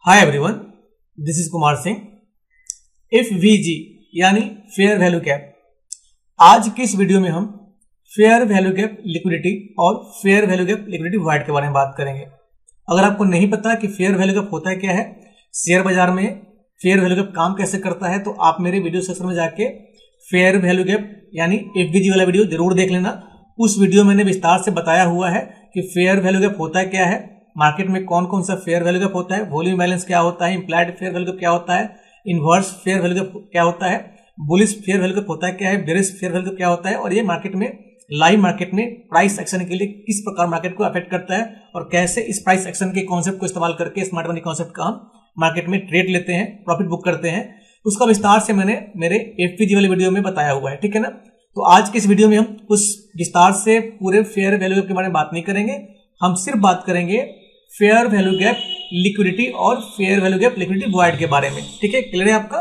Hi everyone, this is Kumar Singh. FVG यानी fair value gap. आज की इस वीडियो में हम फेयर वैल्यू गैप लिक्विडिटी और fair value gap liquidity void के बारे में बात करेंगे। अगर आपको नहीं पता कि फेयर वैल्यू गैप होता है क्या है, शेयर बाजार में फेयर वैल्यू गैप काम कैसे करता है, तो आप मेरे वीडियो सेक्शन में जाके फेयर वैल्यू गैप यानी एफवीजी वाला वीडियो जरूर देख लेना। उस वीडियो में मैंने विस्तार से बताया हुआ है कि फेयर वैल्यू गैप होता है क्या है, मार्केट में कौन कौन सा फेयर वैल्यू गैप होता है, वॉल्यूम बैलेंस क्या होता है, इंप्लाइड फेयर वैल्यू गैप क्या होता है, इनवर्स फेयर वैल्यू गैप क्या होता है, बुलिश फेयर वैल्यू गैप होता है क्या है, बेरिश फेयर वैल्यू गैप क्या होता है, और ये मार्केट में लाइव मार्केट में प्राइस एक्शन के लिए किस प्रकार मार्केट को अफेक्ट करता है और कैसे इस प्राइस एक्शन के कॉन्सेप्ट को इस्तेमाल करके स्मार्ट मनी कॉन्सेप्ट का हम मार्केट में ट्रेड लेते हैं, प्रॉफिट बुक करते हैं। उसका विस्तार से मैंने मेरे एफवीजी वाले वीडियो में बताया हुआ है, ठीक है ना। तो आज के इस वीडियो में हम उस विस्तार से पूरे फेयर वैल्यू गैप के बारे में बात नहीं करेंगे, हम सिर्फ बात करेंगे फेयर वैल्यू गैप लिक्विडिटी और fair value gap liquidity void के बारे में। ठीक है, क्लियर है आपका।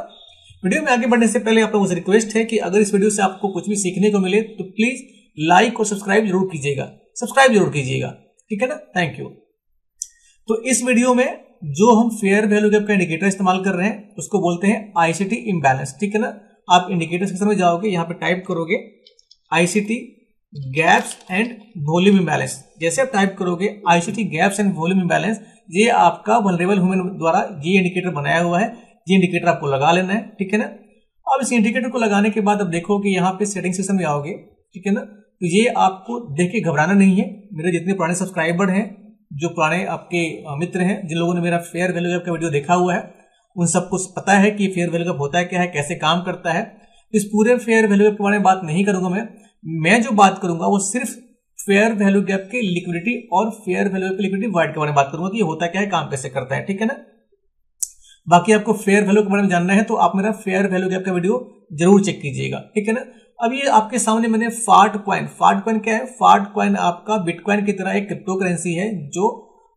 वीडियो में आगे बढ़ने से पहले आप लोगों से रिक्वेस्ट है कि अगर इस वीडियो से आपको कुछ भी सीखने को मिले तो प्लीज लाइक और सब्सक्राइब जरूर कीजिएगा, ठीक है ना। Thank you. तो इस वीडियो में जो हम फेयर वैल्यू गैप का इंडिकेटर इस्तेमाल कर रहे हैं उसको बोलते हैं आईसीटी इम्बैलेंस, ठीक है ना। आप इंडिकेटर सेक्शन में जाओगे, यहाँ पे टाइप करोगे ICT gaps and volume imbalance. जैसे आप टाइप करोगे ICT gaps and volume imbalance, ये आपका वल्नरेबल ह्यूमन द्वारा ये इंडिकेटर बनाया हुआ है। ये इंडिकेटर आपको लगा लेना है, ठीक है ना। अब इस इंडिकेटर को लगाने के बाद अब देखो कि यहाँ पे सेटिंग सेक्शन में आओगे, ठीक है ना। तो ये आपको देख के घबराना नहीं है। मेरे जितने पुराने सब्सक्राइबर हैं, जो पुराने आपके मित्र हैं, जिन लोगों ने मेरा फेयर वैल्यू गैप का वीडियो देखा हुआ है, उन सबको पता है कि फेयर वैल्यू गैप होता है क्या है, कैसे काम करता है। इस पूरे फेयर वैल्यू गैप के बारे में बात नहीं करूंगा मैं जो बात करूंगा वो सिर्फ फेयर वैल्यू गैप के लिक्विडिटी और fair value gap liquidity void के बारे में बात करूंगा कि ये होता क्या है, काम कैसे करता है, ठीक है ना। बाकी आपको फेयर वैल्यू के बारे में जानना है तो आप मेरा फेयर वैल्यू गैप का वीडियो जरूर चेक कीजिएगा, ठीक है ना। अब ये आपके सामने मैंने फाट कॉइन क्या है, फाट कॉइन आपका बिटकॉइन की तरह एक क्रिप्टो करेंसी है जो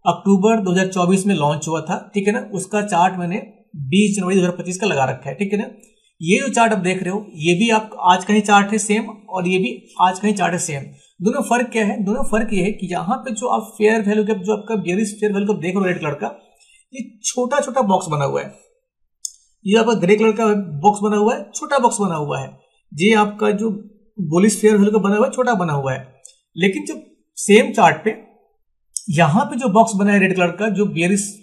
अक्टूबर 2024 में लॉन्च हुआ था, ठीक है ना। उसका चार्ट मैंने 20 जनवरी 2025 का लगा रखा है, ठीक है ना। ये जो चार्ट आप देख रहे हो ये भी आप आज का ही चार्ट है सेम, और ये भी आज का ही चार्ट है सेम। दोनों फर्क क्या है, दोनों फर्क ये है कि यहाँ पे जो आप फेयर वैल्यू गैप जो आपका बेरिश फेयर वैल्यू गैप देख रहे हो रेड कलर का, ये छोटा छोटा बॉक्स बना हुआ है। ये आपका ग्रे कलर का बॉक्स बना हुआ है, छोटा बॉक्स बना हुआ है। ये आपका जो बुलिश फेयर वैल्यू गैप बना हुआ है, छोटा बना हुआ है। लेकिन जो सेम चार्ट पे यहाँ पे जो बॉक्स बना है रेड कलर का, जो बेरिश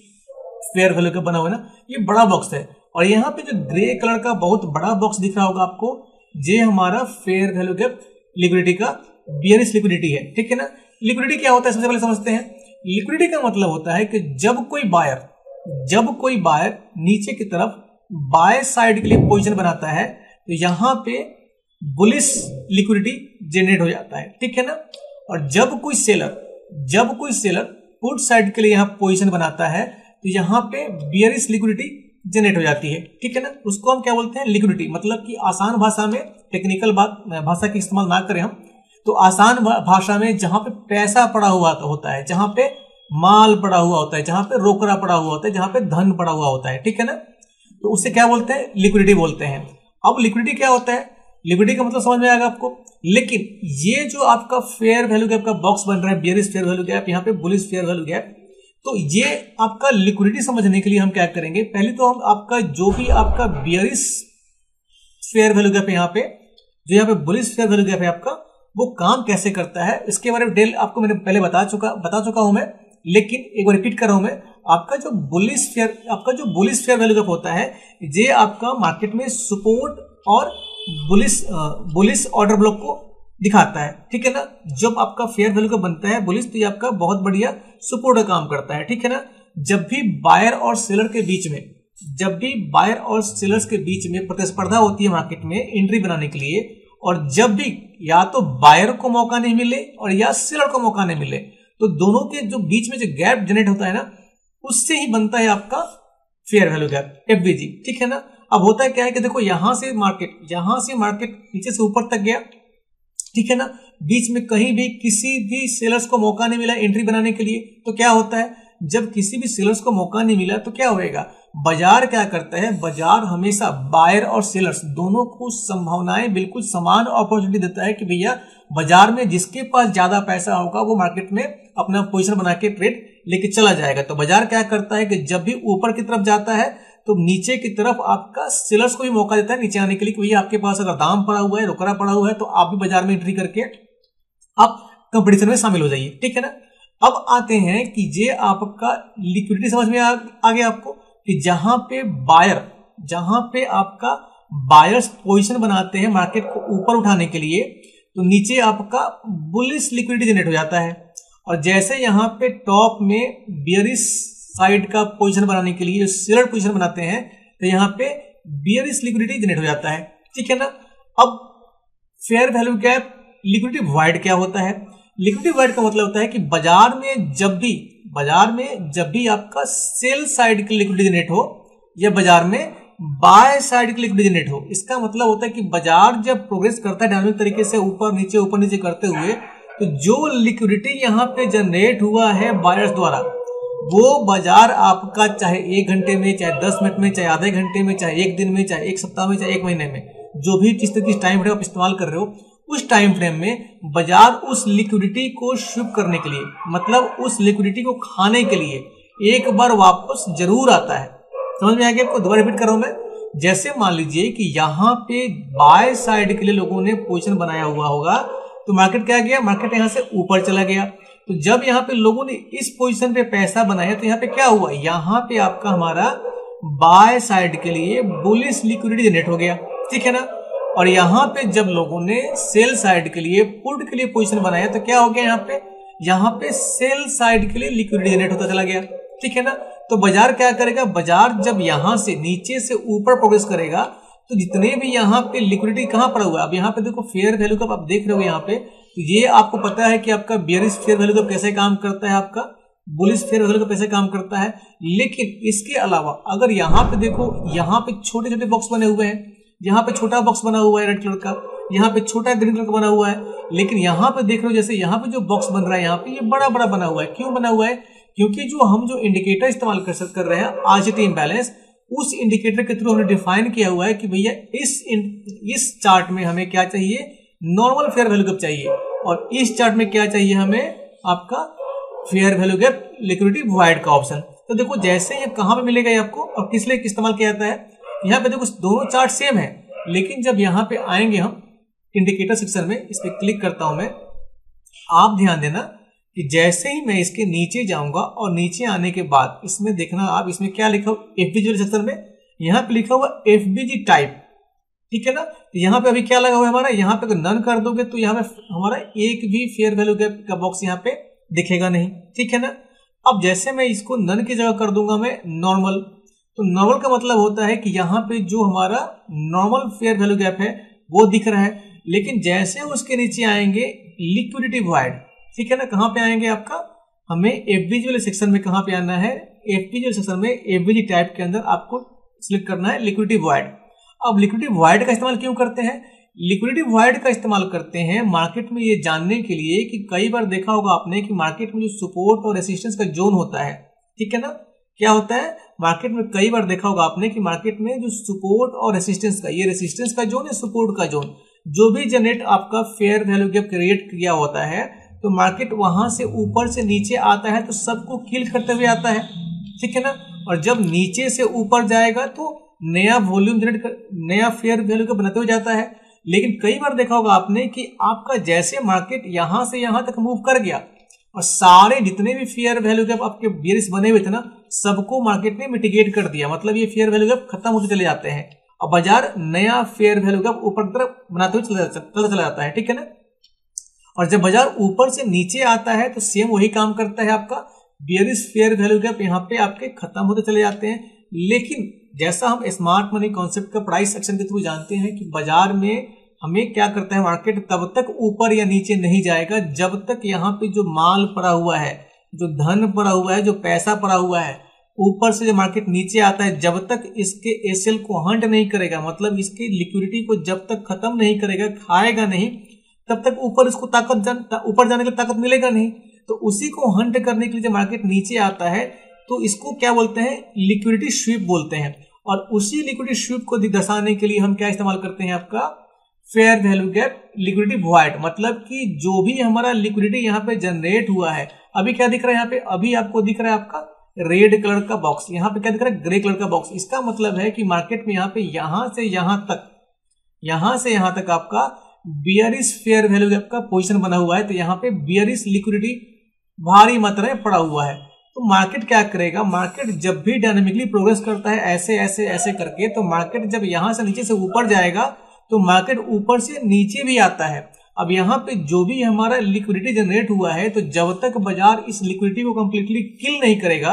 फेयर वैल्यू गैप बना हुआ है ना, ये बड़ा बॉक्स है। और यहाँ पे जो ग्रे कलर का बहुत बड़ा बॉक्स दिख रहा होगा आपको, ये हमारा फेयर वैल्यू गैप लिक्विडिटी का बेरिश लिक्विडिटी है, ठीक है ना। लिक्विडिटी क्या होता है सबसे पहले समझते हैं। लिक्विडिटी का मतलब होता है कि जब कोई बायर नीचे की तरफ बाय साइड के लिए पोजीशन बनाता है तो यहाँ पे बुलिश लिक्विडिटी जनरेट हो जाता है, ठीक है ना। और जब कोई सेलर पुट साइड के लिए यहाँ पोजीशन बनाता है तो यहाँ पे बेरिश लिक्विडिटी जनरेट हो जाती है, ठीक है ना। उसको हम क्या बोलते हैं, लिक्विडिटी। मतलब कि आसान भाषा में, टेक्निकल भाषा की इस्तेमाल ना करें हम, तो आसान भाषा में जहां पे पैसा पड़ा हुआ होता है, जहां पे माल पड़ा हुआ होता है, जहां पे रोकड़ा पड़ा हुआ होता है, जहां पे धन पड़ा हुआ होता है, ठीक है ना। तो उसे क्या बोलते हैं, लिक्विडिटी बोलते हैं। अब लिक्विडिटी क्या होता है, लिक्विडिटी का मतलब समझ में आएगा आपको। लेकिन ये जो आपका फेयर वैल्यू गैप का बॉक्स बन रहा है, बेरिश फेयर वैल्यू गैप, यहाँ पे बुलिश फेयर वैल्यू गैप, तो ये आपका लिक्विडिटी समझने के लिए हम क्या करेंगे, पहले तो हम आपका जो भी आपका बेरिश फेयर वैल्यू गैप है, यहाँ पे बुलिश फेयर वैल्यू गैप है आपका, वो काम कैसे करता है इसके बारे में डिटेल आपको मैंने पहले बता चुका हूं मैं। लेकिन एक बार रिपीट कर रहा हूं मैं, आपका जो बुलिश फेयर वैल्यू गैप होता है, ये आपका मार्केट में सपोर्ट और बुलिश ऑर्डर ब्लॉक को दिखाता है, ठीक है ना। जब आपका फेयर वैल्यू का बनता है बुलिश, तो ये आपका बहुत बढ़िया सपोर्ट का काम करता है, ठीक है ना। जब भी बायर और सेलर्स के बीच में प्रतिस्पर्धा होती है मार्केट में एंट्री बनाने के लिए, और जब भी या तो बायर को मौका नहीं मिले और या सेलर को मौका नहीं मिले, तो दोनों के जो बीच में जो गैप जनरेट होता है ना, उससे ही बनता है आपका फेयर वैल्यू गैप, एफवीजी, ठीक है ना। अब होता है क्या है कि देखो यहां से मार्केट नीचे से ऊपर तक गया, ठीक है ना। बीच में कहीं भी किसी भी सेलर्स को मौका नहीं मिला एंट्री बनाने के लिए, तो क्या होता है, जब किसी भी सेलर्स को मौका नहीं मिला तो क्या होएगा, बाजार क्या करता है, बाजार हमेशा बायर और सेलर्स दोनों को संभावनाएं बिल्कुल समान अपॉर्चुनिटी देता है कि भैया बाजार में जिसके पास ज्यादा पैसा होगा वो मार्केट में अपना पोजीशन बना के ट्रेड लेके चला जाएगा। तो बाजार क्या करता है कि जब भी ऊपर की तरफ जाता है तो नीचे की तरफ आपका सेलर्स को भी मौका देता है नीचे आने के लिए, कि भैया आपके पास अगर दाम पड़ा हुआ है, रोकड़ा पड़ा हुआ है, तो आप भी बाजार में एंट्री करके आप कंपटीशन में शामिल हो जाइए। ठीक है ना। अब आते हैं कि ये आपका लिक्विडिटी समझ में आ गया आपको, कि जहां पे आपका बायर्स पोजीशन बनाते हैं मार्केट को ऊपर उठाने के लिए, तो नीचे आपका बुलिश लिक्विडिटी जनरेट हो जाता है। और जैसे यहाँ पे टॉप में बियरिश साइड का पोजीशन बनाने के लिए जो सेलर पोजीशन बनाते हैं, तो यहाँ पे बियरिश लिक्विडिटी जनरेट हो जाता है। ठीक है ना। अब fair value gap liquidity void क्या होता है? लिक्विडिटी वॉइड का मतलब होता है कि बाजार में जब भी आपका सेल साइड की लिक्विडिटी जनरेट हो या बाजार में बाय साइड की लिक्विडिटी जनरेट हो, इसका मतलब होता है कि बाजार जब प्रोग्रेस करता है डायनामिक तरीके से ऊपर नीचे करते हुए, तो जो लिक्विडिटी यहाँ पे जनरेट हुआ है बायर्स द्वारा, वो बाजार आपका चाहे 1 घंटे में, चाहे 10 मिनट में, चाहे आधे घंटे में, चाहे 1 दिन में, चाहे 1 सप्ताह में, चाहे 1 महीने में, जो भी जिस तरह की टाइम फ्रेम आप इस्तेमाल कर रहे हो, उस टाइम फ्रेम में बाजार उस लिक्विडिटी को शुभ करने के लिए, मतलब उस लिक्विडिटी को खाने के लिए एक बार वापस जरूर आता है। समझ में आ गया आपको? दोबारा रिपीट कर रहा हूं मैं। जैसे मान लीजिए कि यहाँ पे बाय साइड के लिए लोगों ने पोजीशन बनाया हुआ होगा, तो मार्केट क्या गया? मार्केट यहाँ से ऊपर चला गया। तो जब यहाँ पे लोगों ने इस पोजीशन पे पैसा बनाया, तो यहाँ पे क्या हुआ? यहाँ पे आपका हमारा बाय साइड के लिए बुलिश लिक्विडिटी जनरेट हो गया। ठीक है ना। और यहाँ पे जब लोगों ने सेल साइड के लिए पुट के लिए पोजीशन बनाया, तो क्या हो गया? यहाँ पे सेल साइड के लिए लिक्विडिटी जनरेट होता चला गया। ठीक है ना। तो बाजार क्या करेगा? बाजार जब यहाँ से नीचे से ऊपर प्रोग्रेस करेगा, तो जितने भी यहाँ पे लिक्विडिटी कहाँ पड़ा हुआ है, अब यहाँ पे देखो फेयर वैल्यू का आप देख रहे हो यहाँ पे, तो ये आपको पता है कि आपका बियरिश फेयर वैल्यू का कैसे काम करता है, आपका बुलिश फेयर वैल्यू का कैसे काम करता है। लेकिन इसके अलावा अगर यहाँ पे देखो, यहाँ पे छोटे छोटे बॉक्स बने हुए हैं, यहाँ पे छोटा बॉक्स बना हुआ है रेड कलर का, यहाँ पे छोटा ग्रीन कलर का बना हुआ है, लेकिन यहाँ पे देख रहे हो जैसे यहाँ पे जो बॉक्स बन रहा है, यहाँ पे ये बड़ा बड़ा बना हुआ है। क्यों बना हुआ है? क्योंकि हम जो इंडिकेटर इस्तेमाल कर रहे हैं आरसीटी इम्बैलेंस, उस इंडिकेटर के थ्रू हमने डिफाइन किया हुआ है कि भैया इस चार्ट में हमें क्या चाहिए? नॉर्मल फेयर वैल्यू गैप चाहिए, और इस चार्ट में क्या चाहिए हमें? आपका fair value gap liquidity void का ऑप्शन। तो देखो जैसे ये कहां पे मिलेगा ये आपको, और किस लिए इस्तेमाल किया जाता है? यहाँ पे देखो दोनों चार्ट सेम है, लेकिन जब यहाँ पे आएंगे हम इंडिकेटर सेक्शन में, इस पर क्लिक करता हूं मैं, आप ध्यान देना कि जैसे ही मैं इसके नीचे जाऊंगा और नीचे आने के बाद इसमें देखना आप, इसमें क्या लिखा हो एफबीजी सेक्शन में, यहाँ पे लिखा हुआ एफबीजी टाइप। ठीक है ना। यहाँ पे अभी क्या लगा हुआ है हमारा, यहाँ पे अगर नन कर दोगे तो यहाँ पे हमारा एक भी फेयर वैल्यू गैप का बॉक्स यहाँ पे दिखेगा नहीं। ठीक है ना। अब जैसे मैं इसको नन की जगह कर दूंगा मैं नॉर्मल, तो नॉर्मल का मतलब होता है कि यहाँ पे जो हमारा नॉर्मल फेयर वैल्यू गैप है वो दिख रहा है, लेकिन जैसे उसके नीचे आएंगे लिक्विडिटी वॉइड, ठीक है ना, कहाँ पे आएंगे आपका, हमें एफबीजी वाले सेक्शन में कहाँ पे आना है, एफबीजी वाले सेक्शन में एफबीजी टाइप के अंदर आपको सिलेक्ट करना है लिक्विडिटी वॉइड। अब लिक्विडिटी वॉइड का इस्तेमाल क्यों करते हैं? लिक्विडिटी वॉइड का इस्तेमाल करते हैं मार्केट में ये जानने के लिए कि कई बार देखा होगा आपने कि मार्केट में जो सपोर्ट और रेसिस्टेंस का जोन होता है, ठीक है ना, क्या होता है मार्केट में, कई बार देखा होगा आपने कि मार्केट में जो सपोर्ट और रेसिस्टेंस का, ये रेसिस्टेंस का जोन है, सपोर्ट का जोन, जो भी जनरेट आपका फेयर वैल्यू गैप क्रिएट किया होता है, तो मार्केट वहां से ऊपर से नीचे आता है तो सबको किल करते हुए आता है। ठीक है ना। और जब नीचे से ऊपर जाएगा तो नया वॉल्यूम जनरेट कर, नया फेयर वैल्यू गैप बनाते हुए जाता है। लेकिन कई बार देखा होगा आपने कि आपका जैसे मार्केट यहां से यहां तक मूव कर गया और सारे जितने भी फेयर वैल्यू गैप आपके बियरिश बने हुए थे ना, सबको मार्केट ने मिटिगेट कर दिया, मतलब ये फेयर वैल्यू गैप खत्म होते चले जाते हैं और बाजार नया फेयर वैल्यू गैप ऊपर की तरफ बनाते हुए चला जाता है। ठीक है ना। और जब बाजार ऊपर से नीचे आता है तो सेम वही काम करता है, आपका बियरिश फेयर वैल्यू गैप यहाँ पे आपके खत्म होते चले जाते हैं। लेकिन जैसा हम स्मार्ट मनी कॉन्सेप्ट का प्राइस एक्शन के थ्रू जानते हैं कि बाजार में हमें क्या करता है, मार्केट तब तक ऊपर या नीचे नहीं जाएगा जब तक यहाँ पे जो माल पड़ा हुआ है, जो धन पड़ा हुआ है, जो पैसा पड़ा हुआ है, ऊपर से जो मार्केट नीचे आता है, जब तक इसके एसएल को हंट नहीं करेगा, मतलब इसकी लिक्विडिटी को जब तक खत्म नहीं करेगा, खाएगा नहीं, तब तक ऊपर इसको ऊपर जाने की ताकत मिलेगा नहीं। तो उसी को हंट करने के लिए जब मार्केट नीचे आता है तो इसको क्या बोलते हैं, लिक्विडिटी स्वीप बोलते हैं। और उसी लिक्विडिटी स्वीप को दर्शाने के लिए हम क्या इस्तेमाल करते हैं, आपका fair value gap liquidity void, मतलब कि जो भी हमारा लिक्विडिटी यहाँ पे जनरेट हुआ है, अभी क्या दिख रहा है यहाँ पे, अभी आपको दिख रहा है आपका रेड कलर का बॉक्स, यहाँ पे क्या दिख रहा है, ग्रे कलर का बॉक्स। इसका मतलब है कि मार्केट में यहाँ पे यहां से यहां तक आपका बियरिश फेयर वैल्यू गैप का पोजीशन बना हुआ है। तो यहाँ पे बियरिश लिक्विडिटी भारी मात्रा में पड़ा हुआ है। तो मार्केट क्या करेगा, मार्केट जब भी डायनामिकली प्रोग्रेस करता है ऐसे ऐसे ऐसे करके, तो मार्केट जब यहां से नीचे से ऊपर जाएगा तो मार्केट ऊपर से नीचे भी आता है। अब यहाँ पे जो भी हमारा लिक्विडिटी जनरेट हुआ है, तो जब तक बाजार इस लिक्विडिटी को कंप्लीटली किल नहीं करेगा,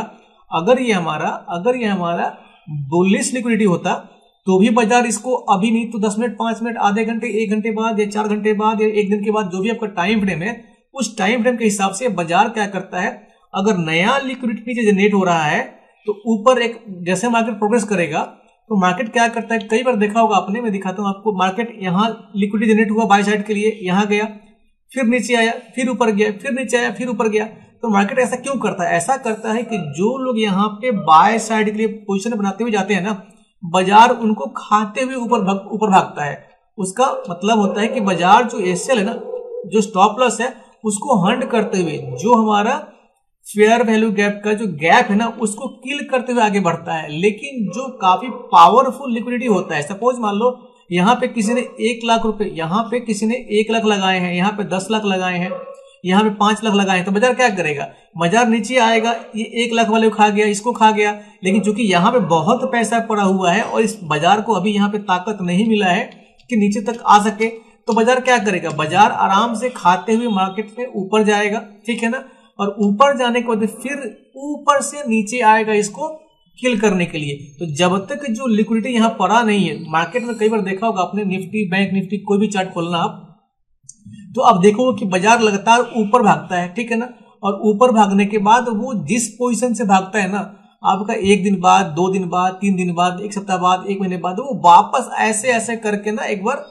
अगर ये हमारा बुलिश लिक्विडिटी होता तो भी बाजार इसको अभी नहीं तो 10 मिनट, 5 मिनट, आधे घंटे, 1 घंटे बाद या 4 घंटे बाद या 1 दिन के बाद, जो भी आपका टाइम फ्रेम है, उस टाइम फ्रेम के हिसाब से बाजार क्या करता है, अगर नया लिक्विडिटी नीचे जनरेट हो रहा है तो ऊपर एक जैसे मार्केट प्रोग्रेस करेगा तो मार्केट क्या करता है, कई बार देखा होगा आपने, मैं दिखाता हूं आपको। मार्केट यहाँ लिक्विडिटी जनरेट हुआ बाय साइड के लिए, यहाँ गया, फिर नीचे आया, फिर ऊपर गया, फिर नीचे आया, फिर ऊपर गया। तो मार्केट ऐसा क्यों करता है, ऐसा करता है कि जो लोग यहाँ पे बाय साइड के लिए पोजीशन बनाते हुए जाते हैं ना, बाजार उनको खाते हुए ऊपर भागता है। उसका मतलब होता है कि बाजार जो एसएल है ना, जो स्टॉप लॉस है, उसको हंट करते हुए जो हमारा फेयर वैल्यू गैप का जो गैप है ना, उसको किल करते हुए आगे बढ़ता है। लेकिन जो काफी पावरफुल लिक्विडिटी होता है, सपोज मान लो यहाँ पे किसी ने 1 लाख रुपए, यहाँ पे किसी ने 1 लाख लगाए हैं, यहाँ पे 10 लाख लगाए हैं, यहाँ पे 5 लाख लगाए हैं, तो बाजार क्या करेगा, बाजार नीचे आएगा, ये 1 लाख वाले को खा गया, इसको खा गया। लेकिन चूंकि यहाँ पे बहुत पैसा पड़ा हुआ है और इस बाजार को अभी यहाँ पे ताकत नहीं मिला है कि नीचे तक आ सके, तो बाजार क्या करेगा, बाजार आराम से खाते हुए मार्केट में ऊपर जाएगा, ठीक है ना। और ऊपर जाने के बाद फिर ऊपर से नीचे आएगा इसको किल करने के लिए। तो जब तक जो लिक्विडिटी यहाँ पड़ा नहीं है, मार्केट में कई बार देखा होगा आपने, निफ्टी, बैंक निफ्टी, कोई भी चार्ट खोलना आप, तो अब देखो कि बाजार लगातार ऊपर भागता है, ठीक है ना। और ऊपर भागने के बाद वो जिस पोजीशन से भागता है ना, आपका 1 दिन बाद, 2 दिन बाद, 3 दिन बाद, 1 सप्ताह बाद, 1 महीने बाद, वो वापस ऐसे ऐसे करके ना एक बार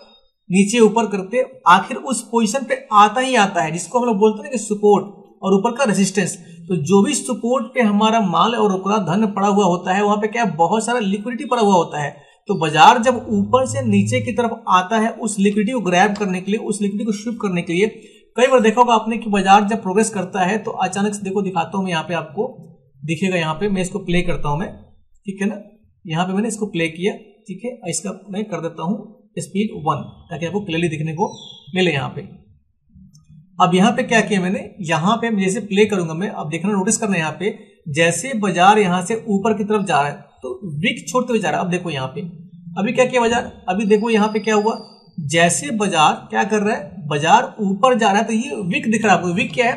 नीचे ऊपर करते आखिर उस पोजीशन पे आता ही आता है, जिसको हम लोग बोलते हैं कि सपोर्ट और ऊपर का रेजिस्टेंस। तो जो भी सपोर्ट पे हमारा माल और रुपया धन पड़ा हुआ होता है, वहां पे क्या बहुत सारा लिक्विडिटी पड़ा हुआ होता है। तो बाजार जब ऊपर से नीचे की तरफ आता है, उस लिक्विडिटी को ग्रैब करने के लिए, उस लिक्विडिटी को शिफ्ट करने के लिए, कई बार देखा होगा आपने कि बाजार जब प्रोग्रेस करता है तो अचानक से, देखो दिखाता हूं मैं, यहाँ पे आपको दिखेगा, यहाँ पे मैं इसको प्ले करता हूं मैं, ठीक है ना। यहाँ पे मैंने इसको प्ले किया, ठीक है, इसका मैं कर देता हूं स्पीड 1 ताकि आपको क्लियरली दिखने को मिले यहाँ पे। अब यहाँ पे क्या किया मैंने, यहाँ पे जैसे प्ले करूंगा मैं, अब देखना, नोटिस करना यहाँ पे, जैसे बाजार यहाँ से ऊपर की तरफ जा रहा है तो विक छोड़ते हुए जा रहा है। अब देखो यहाँ पे अभी क्या किया बाजार, अभी देखो यहाँ पे क्या हुआ, जैसे बाजार क्या कर रहा है, बाजार ऊपर जा रहा है, तो ये विक दिख रहा है आपको। विक क्या है,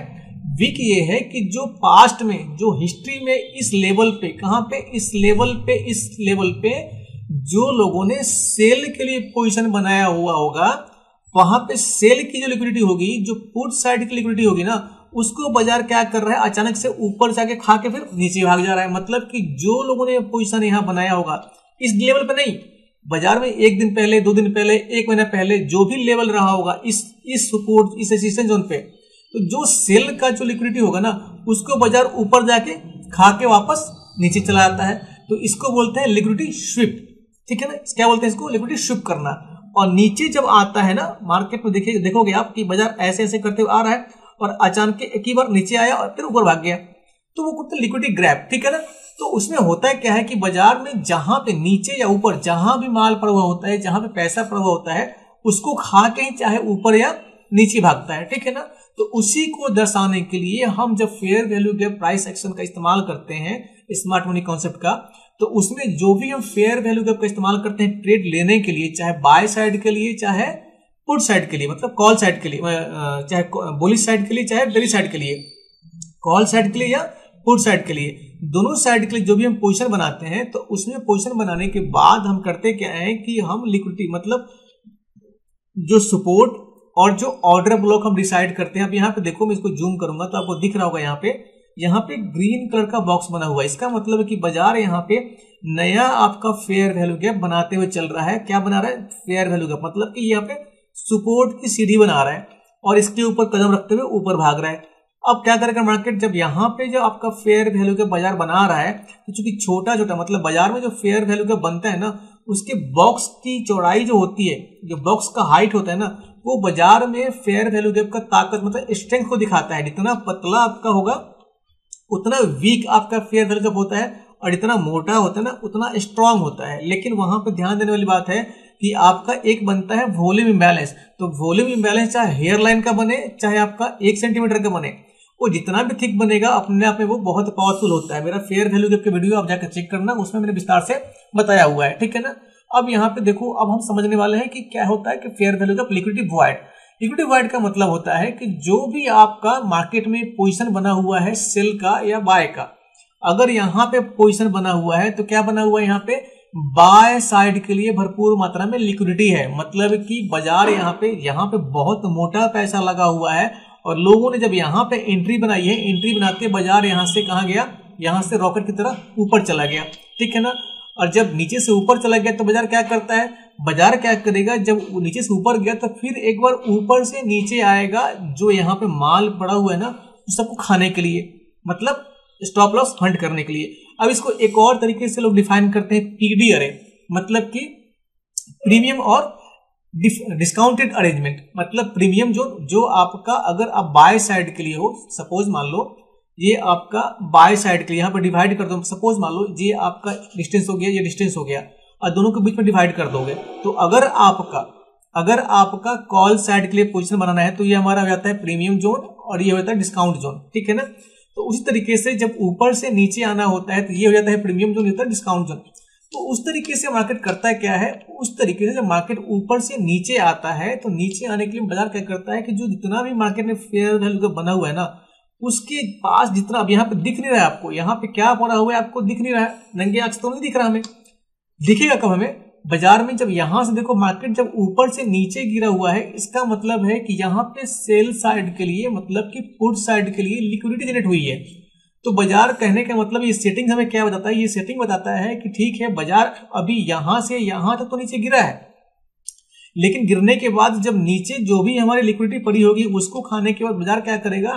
विक ये है कि जो पास्ट में, जो हिस्ट्री में इस लेवल पे, कहाँ पे, इस लेवल पे जो लोगों ने सेल के लिए पोजीशन बनाया हुआ होगा, वहां पे सेल की जो लिक्विडिटी होगी, जो पुट साइड की लिक्विडिटी होगी ना, उसको बाजार क्या कर रहा है, अचानक से ऊपर जाके खा के फिर नीचे भाग जा रहा है। मतलब कि जो लोगों ने पोजीशन यहाँ बनाया होगा इस लेवल पे नहीं, बाजार में 1 दिन पहले, 2 दिन पहले, 1 महीना पहले जो भी लेवल रहा होगा इस सपोर्ट, इस रेजिस्टेंस जोन पे, तो जो सेल का जो लिक्विडिटी होगा ना, उसको बाजार ऊपर जाके खा के वापस नीचे चला जाता है। तो इसको बोलते हैं लिक्विडिटी शिफ्ट, ठीक है ना। क्या बोलते हैं इसको, लिक्विडिटी शिफ्ट करना। और नीचे जब आता है ना मार्केट में, देखोगे आप कि बाजार ऐसे ऐसे करते हुए आ रहा है और अचानक एक ही बार नीचे आया और फिर ऊपर भाग गया, तो वो कुछ लिक्विडिटी ग्रैब, ठीक है ना। तो उसमें होता है क्या है कि बाजार में जहां पे नीचे या ऊपर जहां भी माल पड़ा हुआ होता है, जहां पे पैसा पड़ा हुआ होता है, उसको खा के ही चाहे ऊपर या नीचे भागता है, ठीक है ना। तो उसी को दर्शाने के लिए हम जब fair value gap price action का इस्तेमाल करते हैं, स्मार्ट मनी कॉन्सेप्ट का, तो उसमें जो भी हम फेयर वैल्यू गैप का इस्तेमाल करते हैं ट्रेड लेने के लिए, चाहे बाय साइड के लिए, चाहे पुट साइड के लिए, मतलब कॉल साइड के लिए, चाहे बुलिश साइड के लिए, चाहे बेरिश साइड के लिए, कॉल साइड के लिए या पुट साइड के लिए, दोनों साइड के लिए जो भी हम पोजीशन बनाते हैं, तो उसमें पोजीशन बनाने के बाद हम करते क्या है कि हम लिक्विडिटी, मतलब जो सपोर्ट और जो ऑर्डर ब्लॉक हम डिसाइड करते हैं। अब यहाँ पे देखो, मैं इसको जूम करूंगा तो आपको दिख रहा होगा यहाँ पे ग्रीन कलर का बॉक्स बना हुआ है। इसका मतलब है कि बाजार यहाँ पे नया आपका फेयर वैल्यू गैप बनाते हुए चल रहा है। क्या बना रहा है, फेयर वैल्यू गैप, मतलब कि यहाँ पे सपोर्ट की सीढ़ी बना रहा है और इसके ऊपर कदम रखते हुए ऊपर भाग रहा है। अब क्या करेगा मार्केट, जब यहाँ पे जो आपका फेयर वैल्यू गैप बाजार बना रहा है, तो चूंकि छोटा छोटा, मतलब बाजार में जो फेयर वैल्यू गैप बनता है ना, उसके बॉक्स की चौड़ाई जो होती है, जो बॉक्स का हाइट होता है ना, वो बाजार में फेयर वैल्यू गैप का ताकत मतलब स्ट्रेंथ को दिखाता है। जितना पतला आपका होगा उतना वीक आपका फेयर वैल्यू गैप होता है, और जितना मोटा होता है ना उतना स्ट्रांग होता है। लेकिन वहां पे ध्यान देने वाली बात है कि आपका एक बनता है वॉल्यूम इंबैलेंस। तो वॉल्यूम इंबैलेंस चाहे हेयर लाइन का बने चाहे आपका 1 सेंटीमीटर का बने, वो जितना भी थिक बनेगा अपने आप में वो बहुत पावरफुल होता है। मेरा फेयर वैल्यू गैप के वीडियो आप जाकर चेक करना, उसमें मैंने विस्तार से बताया हुआ है, ठीक है ना। अब यहाँ पे देखो, अब हम समझने वाले हैं कि क्या होता है कि fair value gap liquidity void. Liquidity void का मतलब होता है कि जो भी आपका मार्केट में पोजीशन बना हुआ है सेल का या बाय का, अगर यहाँ पे पोजीशन बना हुआ है तो क्या बना हुआ है, यहाँ पे बाय साइड के लिए भरपूर मात्रा में लिक्विडिटी है। मतलब कि बाजार यहाँ पे बहुत मोटा पैसा लगा हुआ है, और लोगों ने जब यहाँ पे एंट्री बनाई है, एंट्री बनाते बाजार यहाँ से कहाँ गया, यहाँ से रॉकेट की तरह ऊपर चला गया, ठीक है ना। और जब नीचे से ऊपर चला गया तो बाजार क्या करता है, बाजार क्या करेगा, जब नीचे से ऊपर गया तो फिर एक बार ऊपर से नीचे आएगा, जो यहाँ पे माल पड़ा हुआ है ना उस सबको खाने के लिए, मतलब स्टॉप लॉस हंट करने के लिए। अब इसको एक और तरीके से लोग डिफाइन करते हैं पीडी अरे, मतलब कि प्रीमियम और डिस्काउंटेड अरेंजमेंट। मतलब प्रीमियम जो आपका अगर आप बाय साइड के लिए हो, सपोज मान लो ये आपका बाय साइड के लिए, यहाँ पर डिवाइड कर दो, सपोज मान लो ये आपका डिस्टेंस हो गया, ये डिस्टेंस हो गया, और दोनों के बीच में डिवाइड कर दोगे, तो अगर आपका कॉल साइड के लिए पोजीशन बनाना है तो ये हमारा हो जाता है प्रीमियम जोन और ये होता है डिस्काउंट जोन, ठीक है ना। तो उसी तरीके से जब ऊपर से नीचे आना होता है तो ये हो जाता है प्रीमियम जोन, होता है डिस्काउंट जोन। तो उस तरीके से मार्केट करता है क्या है, उस तरीके से जब मार्केट ऊपर से नीचे आता है तो नीचे आने के लिए बाजार क्या करता है कि जो जितना भी मार्केट में फेयर वैल्यू का बना हुआ है ना, उसके पास जितना, अब यहाँ पे दिख नहीं रहा है आपको, यहाँ पे क्या पड़ा हुआ है आपको दिख नहीं रहा है, नंगे आंख तो नहीं दिख रहा, हमें दिखेगा कब, हमें बाजार में जब यहां से देखो मार्केट जब ऊपर से नीचे गिरा हुआ है, इसका मतलब है कि यहाँ पे सेल साइड के लिए, मतलब कि पुट साइड के लिए लिक्विडिटी जनरेट हुई है। तो बाजार कहने का मतलब ये सेटिंग हमें क्या बताता है, ये सेटिंग बताता है कि ठीक है बाजार अभी यहां से यहां तक तो नीचे गिरा है, लेकिन गिरने के बाद जब नीचे जो भी हमारी लिक्विडिटी पड़ी होगी उसको खाने के बाद बाजार क्या करेगा,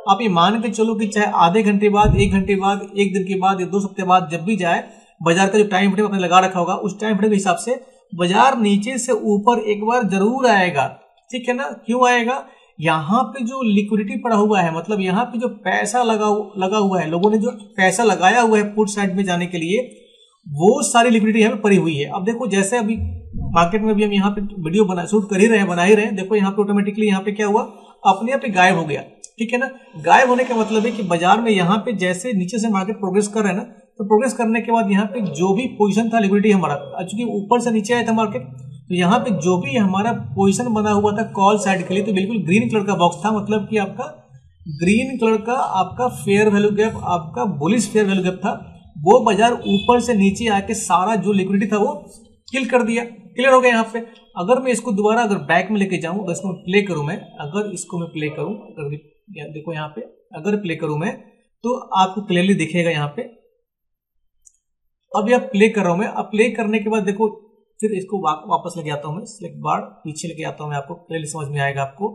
आप ये मान के चलो कि चाहे आधे घंटे बाद, 1 घंटे बाद, 1 दिन के बाद या 2 हफ्ते बाद जब भी जाए, बाजार का जो टाइम फ्रेम आपने लगा रखा होगा उस टाइम फ्रेम के हिसाब से बाजार नीचे से ऊपर एक बार जरूर आएगा, ठीक है ना। क्यों आएगा, यहाँ पे जो लिक्विडिटी पड़ा हुआ है, मतलब यहाँ पे जो पैसा लगा हुआ है, लोगों ने जो पैसा लगाया हुआ है पुट साइड में जाने के लिए, वो सारी लिक्विडिटी यहाँ पे पड़ी हुई है। अब देखो जैसे अभी मार्केट में भी हम यहाँ पे वीडियो शूट कर ही रहे हैं, बना ही रहे हैं, देखो यहाँ पे ऑटोमेटिकली यहाँ पे क्या हुआ, अपने आप गायब हो गया, ठीक है ना। गायब होने का मतलब है कि बाजार में यहाँ पे जैसे नीचे से मार्केट प्रोग्रेस कर रहे हैं ना, तो प्रोग्रेस करने के बाद यहाँ पे जो भी पोजीशन था लिक्विडिटी हमारा, चूंकि ऊपर से नीचे आया था मार्केट, तो यहाँ पे जो भी हमारा पोजीशन बना हुआ था कॉल साइड के लिए, तो बिल्कुल ग्रीन कलर का बॉक्स था, मतलब कि आपका ग्रीन कलर का आपका फेयर वैल्यू गैप, आपका बुलिश फेयर वैल्यू गैप था, वो बाजार ऊपर से नीचे आके सारा जो लिक्विडिटी था वो किल कर दिया, क्लियर हो गया। यहाँ पे अगर मैं इसको दोबारा अगर बैक में लेके जाऊं, अगर इसको प्ले करूं मैं, अगर इसको मैं प्ले करूं, अगर देखो यहाँ पे अगर प्ले करूं मैं तो आपको क्लियरली दिखेगा यहाँ पे। अब यह प्ले कर रहा हूं मैं, अब प्ले करने के बाद देखो फिर इसको वापस लेके आता हूं मैं, सिलेक्ट बार पीछे लेके आता हूं मैं, आपको क्लियरली समझ में आएगा आपको।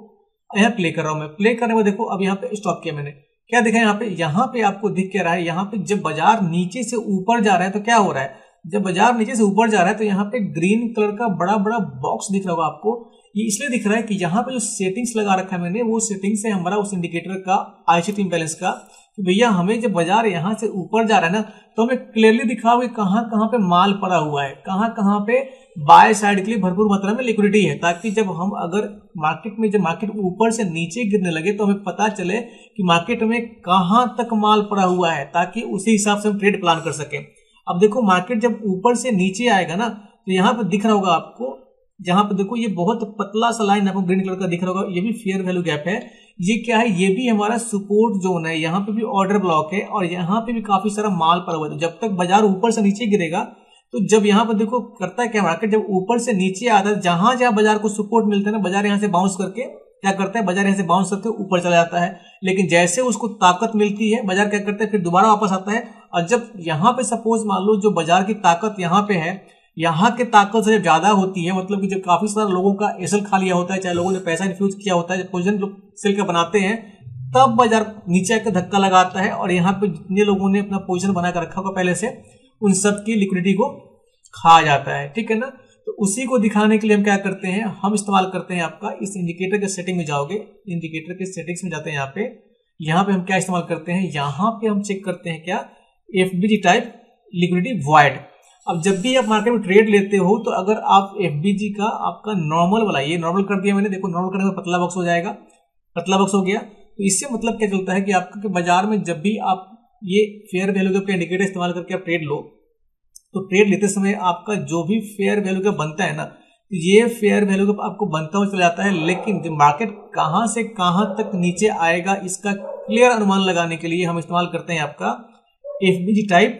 यहाँ प्ले कर रहा हूं मैं, प्ले करने में देखो अब यहाँ पे स्टॉप किया मैंने, क्या देखा यहाँ पे आपको दिख क्या रहा है, यहाँ पे जब बाजार नीचे से ऊपर जा रहा है तो क्या हो रहा है, जब बाजार नीचे से ऊपर जा रहा है तो यहाँ पे ग्रीन कलर का बड़ा बड़ा बॉक्स दिख रहा होगा आपको। ये इसलिए दिख रहा है कि यहाँ पे जो सेटिंग्स लगा रखा है मैंने, वो सेटिंग से हमारा उस इंडिकेटर का आईसीटी इंबैलेंस का, कि भैया हमें जब बाजार यहाँ से ऊपर जा रहा है ना, तो हमें क्लियरली दिखा हुआ कहाँ कहाँ पे माल पड़ा हुआ है, कहाँ कहाँ पे बाय साइड के लिए भरपूर मात्रा में लिक्विडिटी है, ताकि जब हम अगर मार्केट में जब मार्केट ऊपर से नीचे गिरने लगे तो हमें पता चले कि मार्केट में कहाँ तक माल पड़ा हुआ है, ताकि उसी हिसाब से हम ट्रेड प्लान कर सके। अब देखो मार्केट जब ऊपर से नीचे आएगा ना, तो यहाँ पे दिख रहा होगा आपको, जहां पे देखो ये बहुत पतला सा लाइन आपको ग्रीन कलर का दिख रहा होगा, ये भी फेयर वैल्यू गैप है। ये क्या है, ये भी हमारा सपोर्ट जोन है, यहाँ पे भी ऑर्डर ब्लॉक है और यहाँ पे भी काफी सारा माल पड़ा हुआ है। तो जब तक बाजार ऊपर से नीचे गिरेगा, तो जब यहाँ पर देखो करता है क्या मार्केट, जब ऊपर से नीचे आता है, जहां जहां बाजार को सपोर्ट मिलता है ना, बाजार यहाँ से बाउंस करके क्या करता है, बाजार यहाँ से बाउंस करके ऊपर चला जाता है। लेकिन जैसे उसको ताकत मिलती है, बाजार क्या करता है, फिर दोबारा वापस आता है। और जब यहाँ पे सपोज मान लो जो बाजार की ताकत यहाँ पे है, यहाँ के ताकत से जब ज्यादा होती है, मतलब कि जब काफी सारे लोगों का एसएल खा लिया होता है, चाहे लोगों ने पैसा इन्फ्यूज किया होता है, जब पोजीशन लोग सेल का बनाते हैं, तब बाजार नीचे आकर धक्का लगाता है और यहाँ पे जितने लोगों ने अपना पोजीशन बना कर रखा होगा पहले से, उन सब की लिक्विडिटी को खा जाता है, ठीक है ना। तो उसी को दिखाने के लिए हम क्या करते हैं, हम इस्तेमाल करते हैं आपका इस इंडिकेटर के सेटिंग में जाओगे, इंडिकेटर के सेटिंग्स में जाते हैं, यहाँ पे हम क्या इस्तेमाल करते हैं, यहाँ पे हम चेक करते हैं क्या, एफबीजी टाइप लिक्विडिटी वॉइड। अब जब भी आप मार्केट में ट्रेड लेते हो तो अगर आप एफबीजी का आपका नॉर्मल वाला, ये नॉर्मल कर दिया मैंने, देखो नॉर्मल करने में पतला बॉक्स हो जाएगा, पतला बॉक्स हो गया। तो इससे मतलब क्या चलता है कि आपका कि बाजार में जब भी आप ये फेयर वैल्यू का इंडिकेटर इस्तेमाल करके आप ट्रेड लो, तो ट्रेड लेते समय आपका जो भी फेयर वैल्यू का बनता है ना, ये फेयर वैल्यू का आपको बनता हुआ चला जाता है, लेकिन जब मार्केट कहां से कहां तक नीचे आएगा इसका क्लियर अनुमान लगाने के लिए हम इस्तेमाल करते हैं आपका एफबीजी टाइप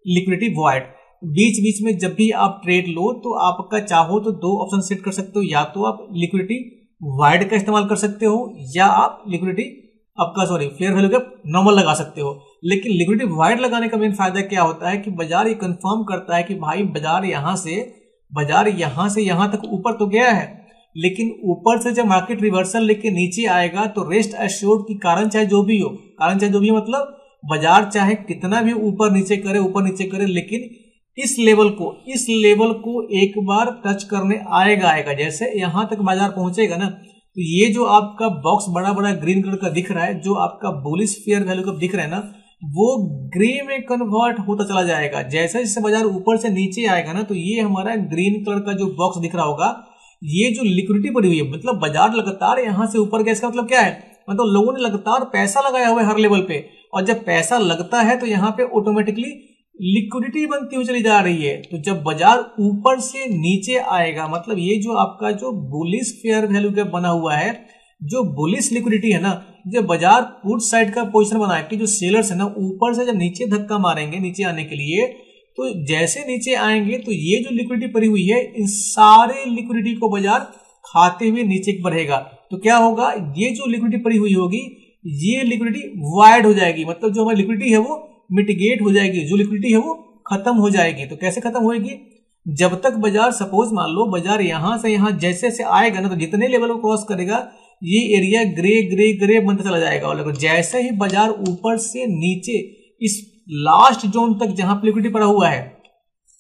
लिक्विडिटी वॉइड। बीच बीच में जब भी आप ट्रेड लो तो आपका चाहो तो दो ऑप्शन सेट कर सकते हो, या तो आप लिक्विडिटी वॉइड का इस्तेमाल कर सकते हो या आप लिक्विडिटी आपका फेयर वैल्यू का नॉर्मल लगा सकते हो। लेकिन लिक्विडिटी वॉइड लगाने का मेन फायदा क्या होता है कि बाजार ये कंफर्म करता है कि भाई बाजार यहां से यहां तक ऊपर तो गया है, लेकिन ऊपर से जब मार्केट रिवर्सल लेके नीचे आएगा तो रेस्ट एश्योर्ड की कारण चाहे जो भी हो, मतलब बाजार चाहे कितना भी ऊपर नीचे करे, लेकिन इस लेवल को एक बार टच करने आएगा। जैसे यहां तक बाजार पहुंचेगा ना, तो ये जो आपका बॉक्स बड़ा बड़ा ग्रीन कलर का दिख रहा है, जो आपका बुलिश फेयर वैल्यू का दिख रहा है ना, वो ग्रे में कन्वर्ट होता चला जाएगा। जैसे जैसे बाजार ऊपर से नीचे आएगा ना, तो ये हमारा ग्रीन कलर का जो बॉक्स दिख रहा होगा, ये जो लिक्विडिटी पड़ी हुई है, मतलब बाजार लगातार यहां से ऊपर गया, इसका मतलब क्या है, मतलब लोगों ने लगातार पैसा लगाया हुआ है हर लेवल पे, और जब पैसा लगता है तो यहाँ पे ऑटोमेटिकली लिक्विडिटी बनती हुई चली जा रही है। तो जब बाजार ऊपर से नीचे आएगा, मतलब ये जो आपका जो बुलिश फेयर वैल्यू का बना हुआ है, जो बुलिश लिक्विडिटी है ना, जब बाजार पुट साइड का पोजीशन बना के जो सेलर्स है ना, ऊपर से जब नीचे धक्का मारेंगे नीचे आने के लिए, तो जैसे नीचे आएंगे तो ये जो लिक्विडिटी पड़ी हुई है, इन सारे लिक्विडिटी को बाजार खाते हुए नीचे बढ़ेगा। तो क्या होगा, ये जो लिक्विडिटी पड़ी हुई होगी, ये लिक्विडिटी वाइड हो जाएगी, मतलब जो हमारी लिक्विडिटी है वो मिटिगेट हो जाएगी, जो लिक्विडिटी है वो खत्म हो जाएगी। तो कैसे खत्म होगी, जब तक बाजार सपोज मान लो बाजार यहां से यहां जैसे से आएगा ना, तो जितने लेवल को क्रॉस करेगा ये एरिया ग्रे ग्रे ग्रे बनता चला जाएगा, और जैसे ही बाजार ऊपर से नीचे इस लास्ट जोन तक जहां लिक्विडिटी पड़ा हुआ है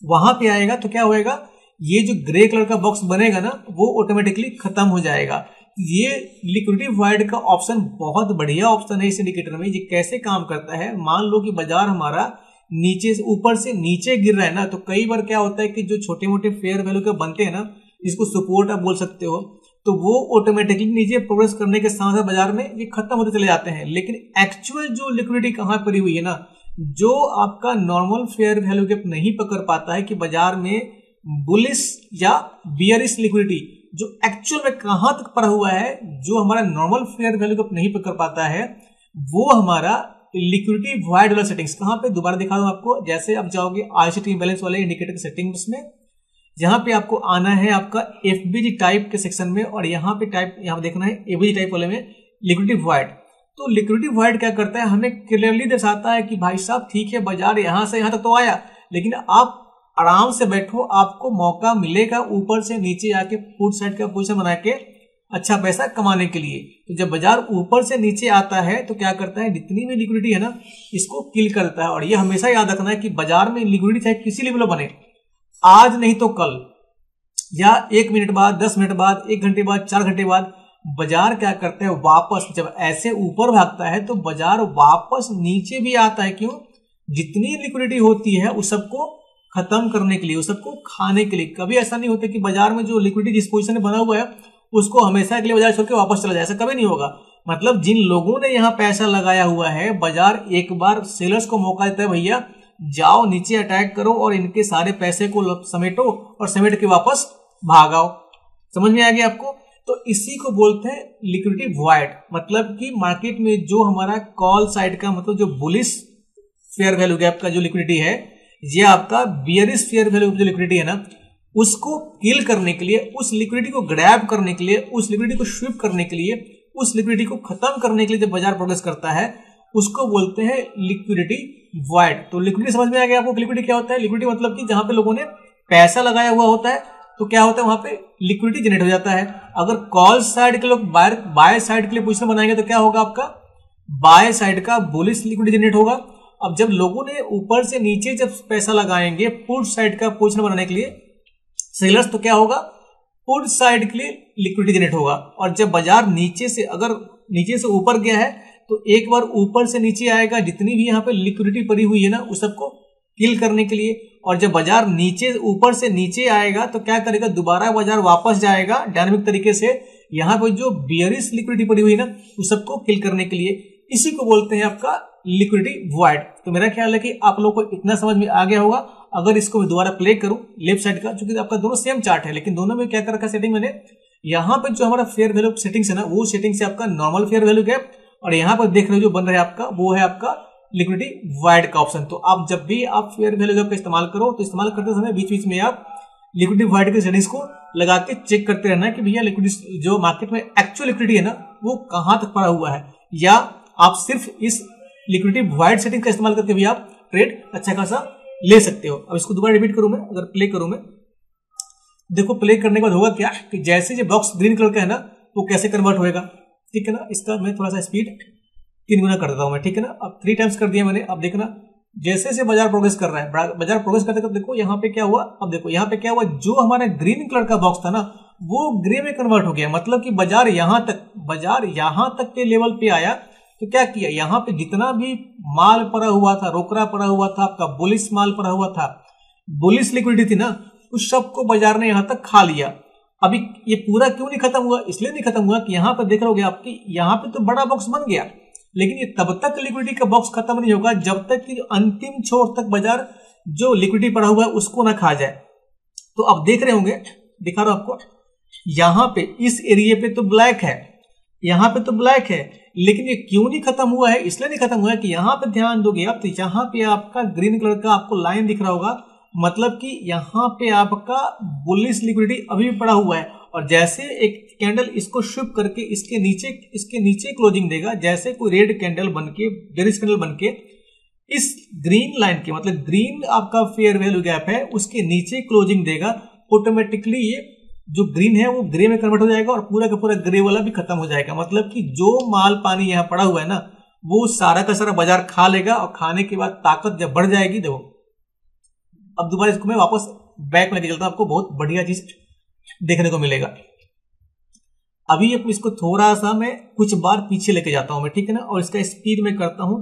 वहां पे आएगा, तो क्या होएगा, ये जो ग्रे कलर का बॉक्स बनेगा ना, वो ऑटोमेटिकली खत्म हो जाएगा। ये लिक्विडिटी वॉइड का ऑप्शन बहुत बढ़िया ऑप्शन है इस इंडिकेटर में। ये कैसे काम करता है, मान लो कि बाजार हमारा नीचे से ऊपर से नीचे गिर रहा है ना, तो कई बार क्या होता है कि जो छोटे मोटे फेयर वैल्यू के बनते हैं ना, इसको सपोर्ट आप बोल सकते हो, तो वो ऑटोमेटिकली नीचे प्रोग्रेस करने के साथ साथ बाजार में ये खत्म होते चले जाते हैं। लेकिन एक्चुअल जो लिक्विडिटी कहां पड़ी हुई है ना, जो आपका नॉर्मल फेयर वैल्यू गैप नहीं पकड़ पाता है कि बाजार में बुलिश या बियरिश लिक्विडिटी जो एक्चुअल में कहां तक पड़ा हुआ है, जो हमारा नॉर्मल फेयर वैल्यू गैप नहीं पकड़ पाता है, वो हमारा लिक्विडिटी वॉइड वाला सेटिंग्स कहां पे, दोबारा दिखा दूं आपको। जैसे आप जाओगे आईसीटी इंबैलेंस वाले इंडिकेटर की सेटिंग्स में, जहां पे आपको आना है आपका एफबीजी टाइप के सेक्शन में, और यहाँ पे टाइप यहाँ देखना है एफबीजी टाइप वाले में लिक्विडिटी वॉइड। तो लिक्विडिटी वॉइड क्या करता है, हमें क्लियरली दर्शाता है कि भाई साहब ठीक है, बाजार यहां से यहां तक तो आया, लेकिन आप आराम से बैठो, आपको मौका मिलेगा ऊपर से नीचे आके पुट साइड का पोजीशन बना के अच्छा पैसा कमाने के लिए। तो जब बाजार ऊपर से नीचे आता है तो क्या करता है, जितनी भी लिक्विडिटी है ना, इसको किल करता है। और ये हमेशा याद रखना है कि बाजार में लिक्विडिटी चाहे किसी लेवल बने, आज नहीं तो कल, या 1 मिनट बाद, 10 मिनट बाद, 1 घंटे बाद, 4 घंटे बाद, बाजार क्या करता है, वापस जब ऐसे ऊपर भागता है तो बाजार वापस नीचे भी आता है। क्यों, जितनी लिक्विडिटी होती है उस सबको खत्म करने के लिए, उस सबको खाने के लिए। कभी ऐसा नहीं होता कि बाजार में जो लिक्विडिटी जिस पोजीशन में बना हुआ है उसको हमेशा के लिए बाजार छोड़ के वापस चला जाए, ऐसा कभी नहीं होगा। मतलब जिन लोगों ने यहाँ पैसा लगाया हुआ है, बाजार एक बार सेलर्स को मौका देता है, भैया जाओ नीचे अटैक करो और इनके सारे पैसे को समेटो और समेट के वापस भागाओ। समझ में आ गया आपको? तो इसी को बोलते हैं लिक्विडिटी वॉइड। मतलब कि मार्केट में जो हमारा कॉल साइड का, मतलब जो बुलिश फेयर वैल्यू गैप का जो लिक्विडिटी है, ये आपका बियरिश फेयर वैल्यू जो लिक्विडिटी है ना, उसको किल करने के लिए, उस लिक्विडिटी को ग्रैब करने के लिए, उस लिक्विडिटी को स्वीप करने के लिए, उस लिक्विडिटी को खत्म करने के लिए जब बाजार प्रोग्रेस करता है, उसको बोलते हैं लिक्विडिटी वॉइड। तो लिक्विडिटी समझ में आ गया आपको? लिक्विडिटी क्या होता है? लिक्विडिटी मतलब कि जहां पे लोगों ने पैसा लगाया हुआ होता है, तो क्या होता है, वहां पे लिक्विडिटी जनरेट हो जाता है। अगर कॉल साइड के लोग बाय साइड के लिए पोजीशन बनाएंगे तो क्या होगा, आपका बाय साइड का बुलिश लिक्विडिटी जनरेट होगा। अब जब लोगों ने ऊपर से नीचे जब पैसा लगाएंगे पुट साइड का पोजीशन बनाने के लिए सेलर्स, तो क्या होगा, पुट साइड के लिए लिक्विडिटी जनरेट होगा। और जब बाजार नीचे से अगर नीचे से ऊपर गया है तो एक बार ऊपर से नीचे आएगा, जितनी भी यहाँ पे लिक्विडिटी पड़ी हुई है ना उस सबको किल करने के लिए। और जब बाजार नीचे ऊपर से नीचे आएगा तो क्या करेगा, दोबारा बाजार वापस जाएगा डायनामिक तरीके से यहाँ पे जो बियरिश लिक्विडिटी पड़ी हुई है ना उस सबको किल करने के लिए। इसी को बोलते हैं आपका लिक्विडिटी वॉइड। तो मेरा ख्याल है कि आप लोगों को इतना समझ में आ गया होगा। अगर इसको मैं दोबारा प्ले करूं लेफ्ट साइड का, चूंकि आपका दोनों सेम चार्ट है लेकिन दोनों में क्या कर रखा सेटिंग मैंने, यहाँ पे जो हमारा फेयर वैल्यू सेटिंग्स है ना वो सेटिंग से आपका नॉर्मल फेयर वैल्यू गैप, और यहाँ पर देख रहे हो जो बन रहा है आपका वो है आपका लिक्विडिटी वाइड का ऑप्शन। तो आप जब भी आप फेयर वैल्यू गैप का इस्तेमाल करो तो इस्तेमाल करते समय बीच बीच में आप लिक्विडिटी वाइड के सेटिंग्स को लगा के चेक करते रहना कि भैया लिक्विडिटी जो मार्केट में एक्चुअल लिक्विडिटी है ना वो कहां तक पड़ा हुआ है, या आप सिर्फ इस लिक्विडिटी वाइड सेटिंग का इस्तेमाल करके भी आप ट्रेड अच्छा खासा ले सकते हो। अब इसको दोबारा रिपीट करूं मैं, अगर प्ले करूं मैं, देखो प्ले करने के बाद होगा क्या कि जैसे जो बॉक्स ग्रीन कलर का है ना वो कैसे कन्वर्ट होएगा, ठीक है ना। इसका मैं थोड़ा सा स्पीड 3 गुना कर देता हूं मैं, ठीक है ना। अब 3 टाइम्स कर दिया मैंने। अब देखना जैसे से बाजार प्रोग्रेस कर रहा है, बाजार प्रोग्रेस करते करते देखो यहाँ पे क्या हुआ। अब देखो यहाँ पे क्या हुआ, जो हमारा ग्रीन कलर का बॉक्स था ना वो ग्रे में कन्वर्ट हो गया। मतलब कि बाजार यहाँ तक के लेवल पे आया तो क्या किया, यहाँ पे जितना भी माल पड़ा हुआ था, रोकड़ा पड़ा हुआ था, आपका बुलिश माल पड़ा हुआ था, बुलिश लिक्विडिटी थी ना, उस सबको बाजार ने यहाँ तक खा लिया। अभी ये पूरा क्यों नहीं खत्म हुआ, इसलिए नहीं खत्म हुआ कि यहाँ पर देख रहे हो आपकी यहाँ पे तो बड़ा बॉक्स बन गया, लेकिन ये तब तक लिक्विडिटी का बॉक्स खत्म नहीं होगा जब तक कि अंतिम छोर तक बाजार जो लिक्विडिटी पड़ा हुआ है उसको ना खा जाए। तो अब देख रहे होंगे, दिखा रहा हूं आपको, यहाँ पे इस एरिया पे तो ब्लैक है, यहाँ पे तो ब्लैक है, लेकिन ये क्यों नहीं खत्म हुआ है, इसलिए नहीं खत्म हुआ है कि यहाँ पे ध्यान दोगे आप तो यहाँ पे आपका ग्रीन कलर का आपको लाइन दिख रहा होगा, मतलब कि यहाँ पे आपका बुलिश लिक्विडिटी अभी भी पड़ा हुआ है। और जैसे एक कैंडल इसको शिफ्ट करके इसके नीचे क्लोजिंग देगा, जैसे कोई रेड कैंडल बनके बेरिश कैंडल बनके इस ग्रीन लाइन के, मतलब ग्रीन आपका फेयर वैल्यू गैप है उसके नीचे क्लोजिंग देगा, ऑटोमेटिकली ये जो ग्रीन है वो ग्रे में कन्वर्ट हो जाएगा और पूरा का पूरा ग्रे वाला भी खत्म हो जाएगा। मतलब कि जो माल पानी यहाँ पड़ा हुआ है ना वो सारा का सारा बाजार खा लेगा, और खाने के बाद ताकत जब बढ़ जाएगी, देखो अब दोबारा इसको मैं वापस बैक में लेके चलता हूं, आपको बहुत बढ़िया चीज देखने को मिलेगा। अभी इसको थोड़ा सा मैं कुछ बार पीछे लेके जाता हूं मैं, ठीक है ना, और इसका स्पीड में करता हूं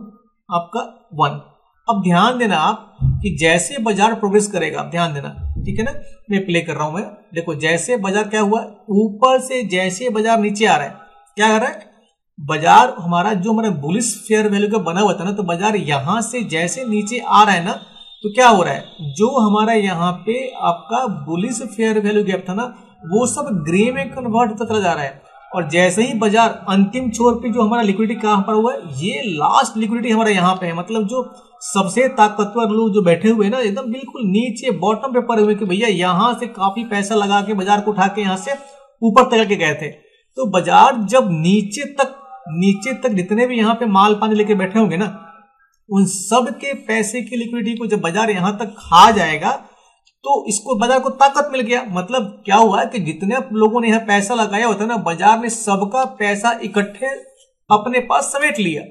आपका 1। अब ध्यान देना आप कि जैसे बाजार प्रोग्रेस करेगा, आप ध्यान देना, ठीक है ना, मैं प्ले कर रहा हूं मैं, देखो जैसे बाजार क्या हुआ, ऊपर से जैसे बाजार नीचे आ रहा है, क्या कर रहा है बाजार, हमारा जो हमारा बुलिश फेयर वैल्यू का बना हुआ था ना, तो बाजार यहां से जैसे नीचे आ रहा है ना तो क्या हो रहा है, जो हमारा यहाँ पे आपका बुलिश फेयर वैल्यू गैप था ना वो सब ग्रे में कन्वर्ट होता चला जा रहा है। और जैसे ही बाजार अंतिम छोर पे जो हमारा लिक्विडिटी कहां पर हुआ है, ये लास्ट लिक्विडिटी हमारा यहाँ पे है, मतलब जो सबसे ताकतवर लोग जो बैठे हुए ना एकदम बिल्कुल नीचे बॉटम पे पड़े हुए कि भैया यहाँ से काफी पैसा लगा के बाजार को उठा के यहाँ से ऊपर तक के गए थे। तो बाजार जब नीचे तक जितने भी यहाँ पे माल पानी लेके बैठे होंगे ना, उन सब के पैसे की लिक्विडिटी को जब बाजार यहां तक खा जाएगा तो इसको बाजार को ताकत मिल गया। मतलब क्या हुआ कि जितने लोगों ने यहाँ पैसा लगाया होता है ना, बाजार ने सबका पैसा इकट्ठे अपने पास समेट लिया।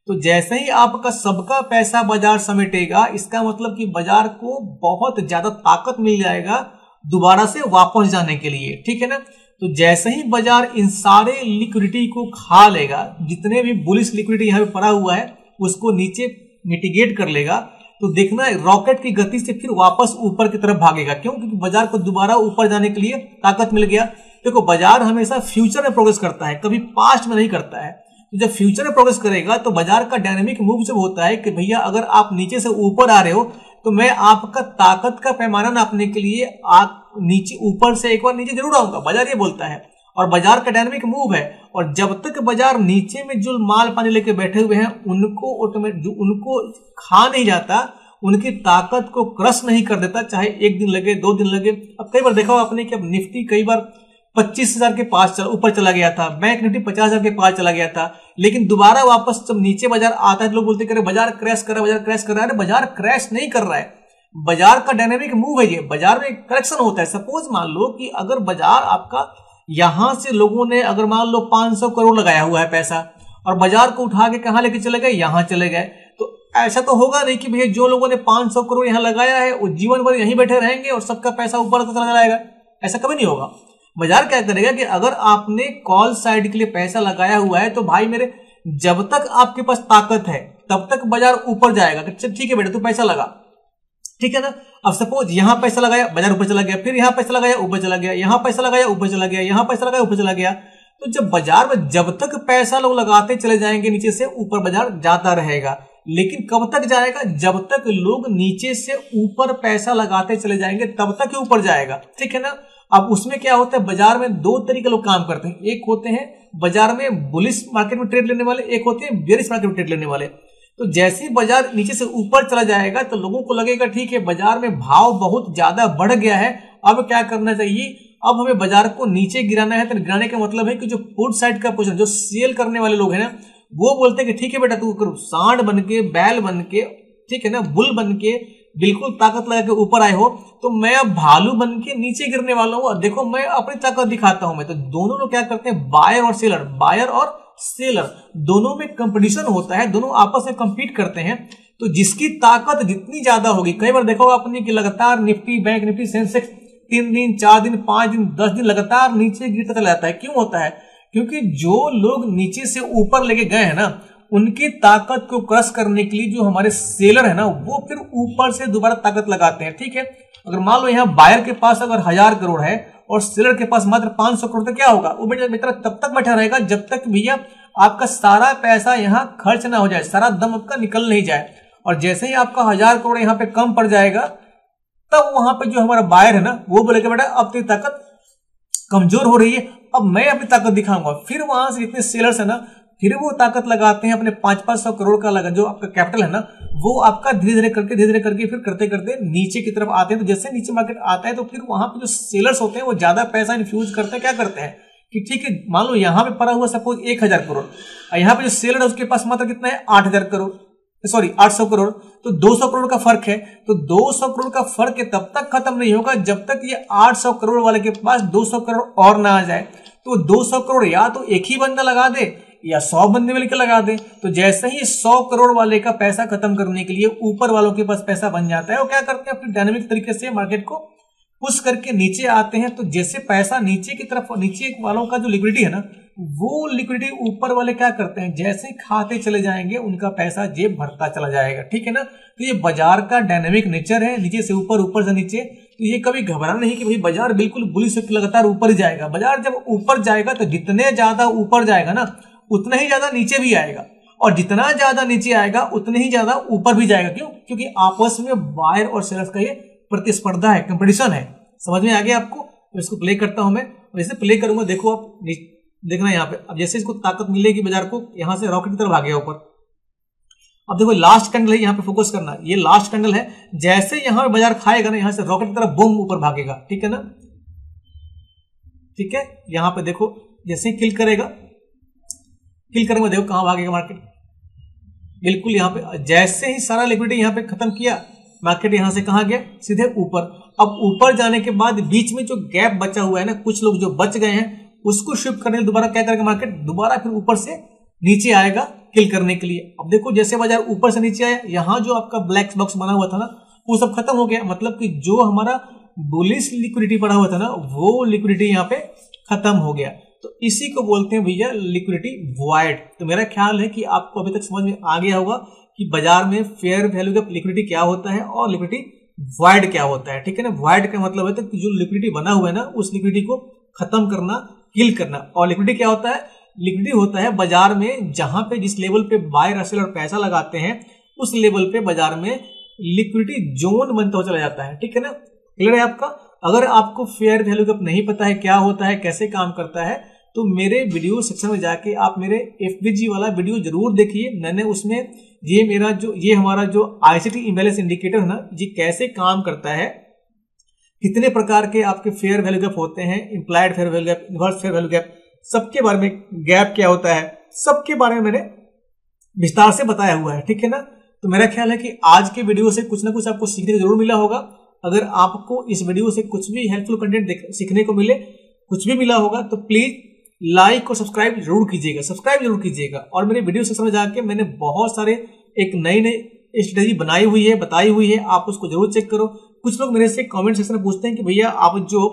तो जैसे ही आपका सबका पैसा बाजार समेटेगा, इसका मतलब कि बाजार को बहुत ज्यादा ताकत मिल जाएगा दोबारा से वापस जाने के लिए, ठीक है ना। तो जैसे ही बाजार इन सारे लिक्विडिटी को खा लेगा, जितने भी बुलिश लिक्विडिटी यहाँ पे पड़ा हुआ है उसको नीचे मिटिगेट कर लेगा, तो देखना रॉकेट की गति से फिर वापस ऊपर की तरफ भागेगा। क्यों? क्योंकि बाजार को दोबारा ऊपर जाने के लिए ताकत मिल गया। देखो बाजार हमेशा फ्यूचर में प्रोग्रेस करता है, कभी पास्ट में नहीं करता है। तो जब फ्यूचर में प्रोग्रेस करेगा तो बाजार का डायनामिक मूव जब होता है कि भैया अगर आप नीचे से ऊपर आ रहे हो तो मैं आपका ताकत का पैमाना नापने के लिए आप नीचे ऊपर से एक बार नीचे जरूर आऊंगा, बाजार ये बोलता है। और बाजार का डायनामिक मूव है, और जब तक बाजार नीचे में जो माल पानी लेके बैठे हुए हैं उनको उनको खा नहीं जाता, उनकी ताकत को क्रश नहीं कर देता, चाहे 1 दिन लगे 2 दिन लगे। अब कई बार देखा हो आपने कि अब निफ्टी कई बार 25,000 के पास ऊपर चला गया था, बैंक निफ्टी 50,000 के पास चला गया था, लेकिन दोबारा वापस जब नीचे बाजार आता है तो लोग बोलते हैं बाजार क्रैश कर रहा है, बाजार क्रैश कर रहा है। बाजार क्रैश नहीं कर रहा है, बाजार का डायनामिक मूव है ये, बाजार में करेक्शन होता है। सपोज मान लो कि अगर बाजार आपका यहां से लोगों ने अगर मान लो 500 करोड़ लगाया हुआ है पैसा, और बाजार को उठा के कहां लेके चले गए, यहां चले गए, तो ऐसा तो होगा नहीं कि भैया जो लोगों ने 500 करोड़ यहाँ लगाया है वो जीवन भर यहीं बैठे रहेंगे और सबका पैसा ऊपर चला जाएगा। ऐसा कभी नहीं होगा। बाजार क्या करेगा कि अगर आपने कॉल साइड के लिए पैसा लगाया हुआ है तो भाई मेरे, जब तक आपके पास ताकत है तब तक बाजार ऊपर जाएगा। ठीक है बेटा तू पैसा लगा, ठीक है ना। अब सपोज यहां पैसा लगाया, बाजार ऊपर चला गया, फिर यहां पैसा लगाया ऊपर चला गया, यहां पैसा लगाया ऊपर चला गया, यहां पैसा लगाया ऊपर चला गया। तो जब बाजार में जब तक पैसा लोग लगाते चले जाएंगे नीचे से ऊपर बाजार जाता रहेगा। लेकिन कब तक जाएगा? जब तक लोग नीचे से ऊपर पैसा लगाते चले जाएंगे तब तक ही ऊपर जाएगा, ठीक है ना। अब उसमें क्या होता है, बाजार में दो तरीके लोग काम करते हैं। एक होते हैं बाजार में बुलिश मार्केट में ट्रेड लेने वाले, एक होते हैं बेरिश मार्केट में ट्रेड लेने वाले। तो जैसे ही बाजार नीचे से ऊपर चला जाएगा तो लोगों को लगेगा ठीक है बाजार में भाव बहुत ज्यादा बढ़ गया है, अब क्या करना चाहिए, अब हमें बाजार को नीचे गिराना है। तो गिराने का मतलब है कि जो पुट साइड का पोजीशन, जो सेल करने वाले लोग हैं ना, वो बोलते हैं कि ठीक है बेटा तू करो सांड बन के, बैल बन के, ठीक है ना, बुल बन के, बिल्कुल ताकत लगा के ऊपर आए हो, तो मैं अब भालू बन के नीचे गिरने वाला हूं और देखो मैं अपनी ताकत दिखाता हूं मैं। तो दोनों लोग क्या करते हैं, बायर और सेलर, बायर और सेलर दोनों में कंपटीशन होता है, दोनों आपस में कंपीट करते हैं। तो जिसकी ताकत जितनी ज्यादा होगी, कई बार देखो आपने कि लगातार निफ्टी, बैंक निफ्टी, सेंसेक्स 3 दिन, 4 दिन, 5 दिन, 10 दिन लगातार नीचे गिरता चला जाता है। क्यों होता है? क्योंकि जो लोग नीचे से ऊपर लेके गए हैं ना, उनकी ताकत को क्रश करने के लिए जो हमारे सेलर है ना, वो फिर ऊपर से दोबारा ताकत लगाते हैं, ठीक है। अगर मान लो यहाँ बायर के पास अगर 1000 करोड़ है और सेलर के पास मात्र 500 करोड़, तो क्या होगा, वो बेटा तब तक बैठा रहेगा जब तक भैया आपका सारा पैसा यहाँ खर्च ना हो जाए, सारा दम आपका निकल नहीं जाए। और जैसे ही आपका 1000 करोड़ यहाँ पे कम पड़ जाएगा, तब वहां पे जो हमारा बायर है ना, वो बोलेगा बेटा अब तेरी ताकत कमजोर हो रही है, अब मैं अपनी ताकत दिखाऊंगा। फिर वहां से जितने सेलर्स है ना, फिर वो ताकत लगाते हैं अपने 500 करोड़ का लगा जो आपका कैपिटल है ना, वो आपका धीरे धीरे करके फिर करते करते नीचे की तरफ आते हैं। तो जैसे नीचे मार्केट आता है तो फिर वहां पे जो सेलर्स होते हैं वो ज्यादा पैसा इन्फ्यूज करते हैं। क्या करते हैं कि ठीक है मान लो यहाँ पे पड़ा हुआ सपोज 1000 करोड़, और यहाँ पे जो सेलर है उसके पास मात्र कितना है, 8000 करोड़, सॉरी 800 करोड़, तो 200 करोड़ का फर्क है। तो 200 करोड़ का फर्क है तब तक खत्म नहीं होगा जब तक ये 800 करोड़ वाले के पास 200 करोड़ और ना आ जाए। तो 200 करोड़ या तो एक ही बंदा लगा दे या 100 बंदे मिलकर लगा दे। तो जैसे ही 100 करोड़ वाले का पैसा खत्म करने के लिए ऊपर वालों के पास पैसा बन जाता है, वो क्या करते हैं अपनी डायनामिक तरीके से मार्केट को पुश करके नीचे आते हैं। तो जैसे पैसा नीचे की तरफ, नीचे वालों का जो लिक्विडिटी है ना, वो लिक्विडिटी ऊपर वाले क्या करते हैं, जैसे खाते चले जाएंगे उनका पैसा जेब भरता चला जाएगा, ठीक है ना। तो ये बाजार का डायनामिक नेचर है, नीचे से ऊपर, ऊपर से नीचे। तो ये कभी घबराना नहीं कि भाई बाजार बिल्कुल बुलिश होकर लगातार ऊपर ही जाएगा। बाजार जब ऊपर जाएगा तो जितने ज्यादा ऊपर जाएगा ना, उतना ही ज्यादा नीचे भी आएगा, और जितना ज्यादा नीचे आएगा उतने ही ज्यादा ऊपर भी जाएगा। क्यों? क्योंकि आपस में बायर और सेलर्स का ये प्रतिस्पर्धा है, कंपटीशन है। समझ में आ गया आपको? तो इसको प्ले करता हूं मैं, वैसे प्ले करूंगा, देखो आप देखना यहाँ पे। अब जैसे इसको ताकत मिलेगी बाजार को, यहां से रॉकेट की तरफ आ गया ऊपर। अब देखो लास्ट कैंडल है, यहाँ पे फोकस करना, ये लास्ट कैंडल है। जैसे यहां पे बाजार खाएगा ना, यहां से रॉकेट की तरफ बूम ऊपर भागेगा, ठीक है ना। ठीक है, यहां पे देखो जैसे ही किल करेगा, देखो कहां भागेगा मार्केट, बिल्कुल यहाँ पे। जैसे ही सारा लिक्विडिटी यहाँ पे खत्म किया, मार्केट यहां से कहां गया, सीधे ऊपर। अब ऊपर जाने के बाद बीच में जो गैप बचा हुआ है ना, कुछ लोग जो बच गए हैं उसको शिफ्ट करने दोबारा क्या करेगा मार्केट, दोबारा फिर ऊपर से नीचे आएगा किल करने के लिए। अब देखो जैसे बाजार ऊपर से नीचे आया, यहाँ जो आपका ब्लैक बॉक्स बना हुआ था ना, वो सब खत्म हो गया। मतलब कि जो हमारा बुलिश लिक्विडिटी पड़ा हुआ था ना, वो लिक्विडिटी यहाँ पे खत्म हो गया। तो इसी को बोलते हैं भैया लिक्विडिटी वॉइड। तो मेरा ख्याल है कि आपको अभी तक समझ में आ गया होगा कि बाजार में फेयर वैल्यू का लिक्विडिटी क्या होता है और लिक्विडिटी वॉइड क्या होता है, ठीक है ना। वॉइड का मतलब है कि जो लिक्विडिटी बना हुआ है ना, उस लिक्विडिटी को खत्म करना, किल करना। और लिक्विडिटी क्या होता है, लिक्विडिटी होता है बाजार में जहां पे जिस लेवल पे बायर और सेलर पैसा लगाते हैं, उस लेवल पे बाजार में लिक्विडिटी जोन बनता हुआ चला जाता है, ठीक है ना। क्लियर है आपका? अगर आपको फेयर वैल्यू का नहीं पता है क्या होता है, कैसे काम करता है, तो मेरे वीडियो सेक्शन में जाके आप मेरे एफबीजी वाला वीडियो जरूर देखिए। मैंने उसमें ये हमारा जो आईसीटी इम्बैलेंस इंडिकेटर है ना, ये कैसे काम करता है, कितने प्रकार के आपके फेयर वैल्यू गैप होते हैं, implied fair value gap, inverse fair value gap, सबके बारे में, गैप क्या होता है, सबके बारे में मैंने विस्तार से बताया हुआ है, ठीक है ना। तो मेरा ख्याल है कि आज के वीडियो से कुछ ना कुछ आपको सीखने को जरूर मिला होगा। अगर आपको इस वीडियो से कुछ भी हेल्पफुल कंटेंट सीखने को मिले, कुछ भी मिला होगा, तो प्लीज लाइक और सब्सक्राइब जरूर कीजिएगा, और मेरे वीडियो सेक्शन में जाके मैंने बहुत सारे एक नए स्ट्रेटेजी बनाई हुई है, बताई हुई है, आप उसको जरूर चेक करो। कुछ लोग मेरे से कमेंट सेक्शन में पूछते हैं कि भैया आप जो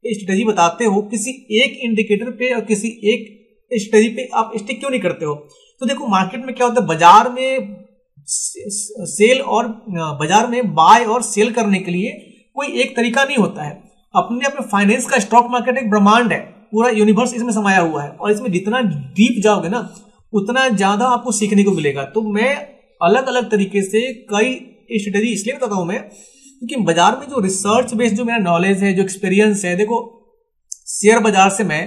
स्ट्रेटेजी बताते हो किसी एक इंडिकेटर पे और किसी एक स्ट्रेटेजी पे आप स्टिक क्यों नहीं करते हो। तो देखो मार्केट में क्या होता है, बाजार में सेल और बाजार में बाय और सेल करने के लिए कोई एक तरीका नहीं होता है। अपने फाइनेंस का स्टॉक मार्केट एक ब्रह्मांड है, पूरा यूनिवर्स इसमें समाया हुआ है और इसमें जितना डीप जाओगे ना उतना ज्यादा आपको सीखने को मिलेगा। तो मैं अलग अलग तरीके से कई स्ट्रेटेजी इसलिए बताता हूं मैं क्योंकि बाजार में जो रिसर्च बेस्ड जो मेरा नॉलेज है, जो एक्सपीरियंस है, देखो शेयर बाजार से मैं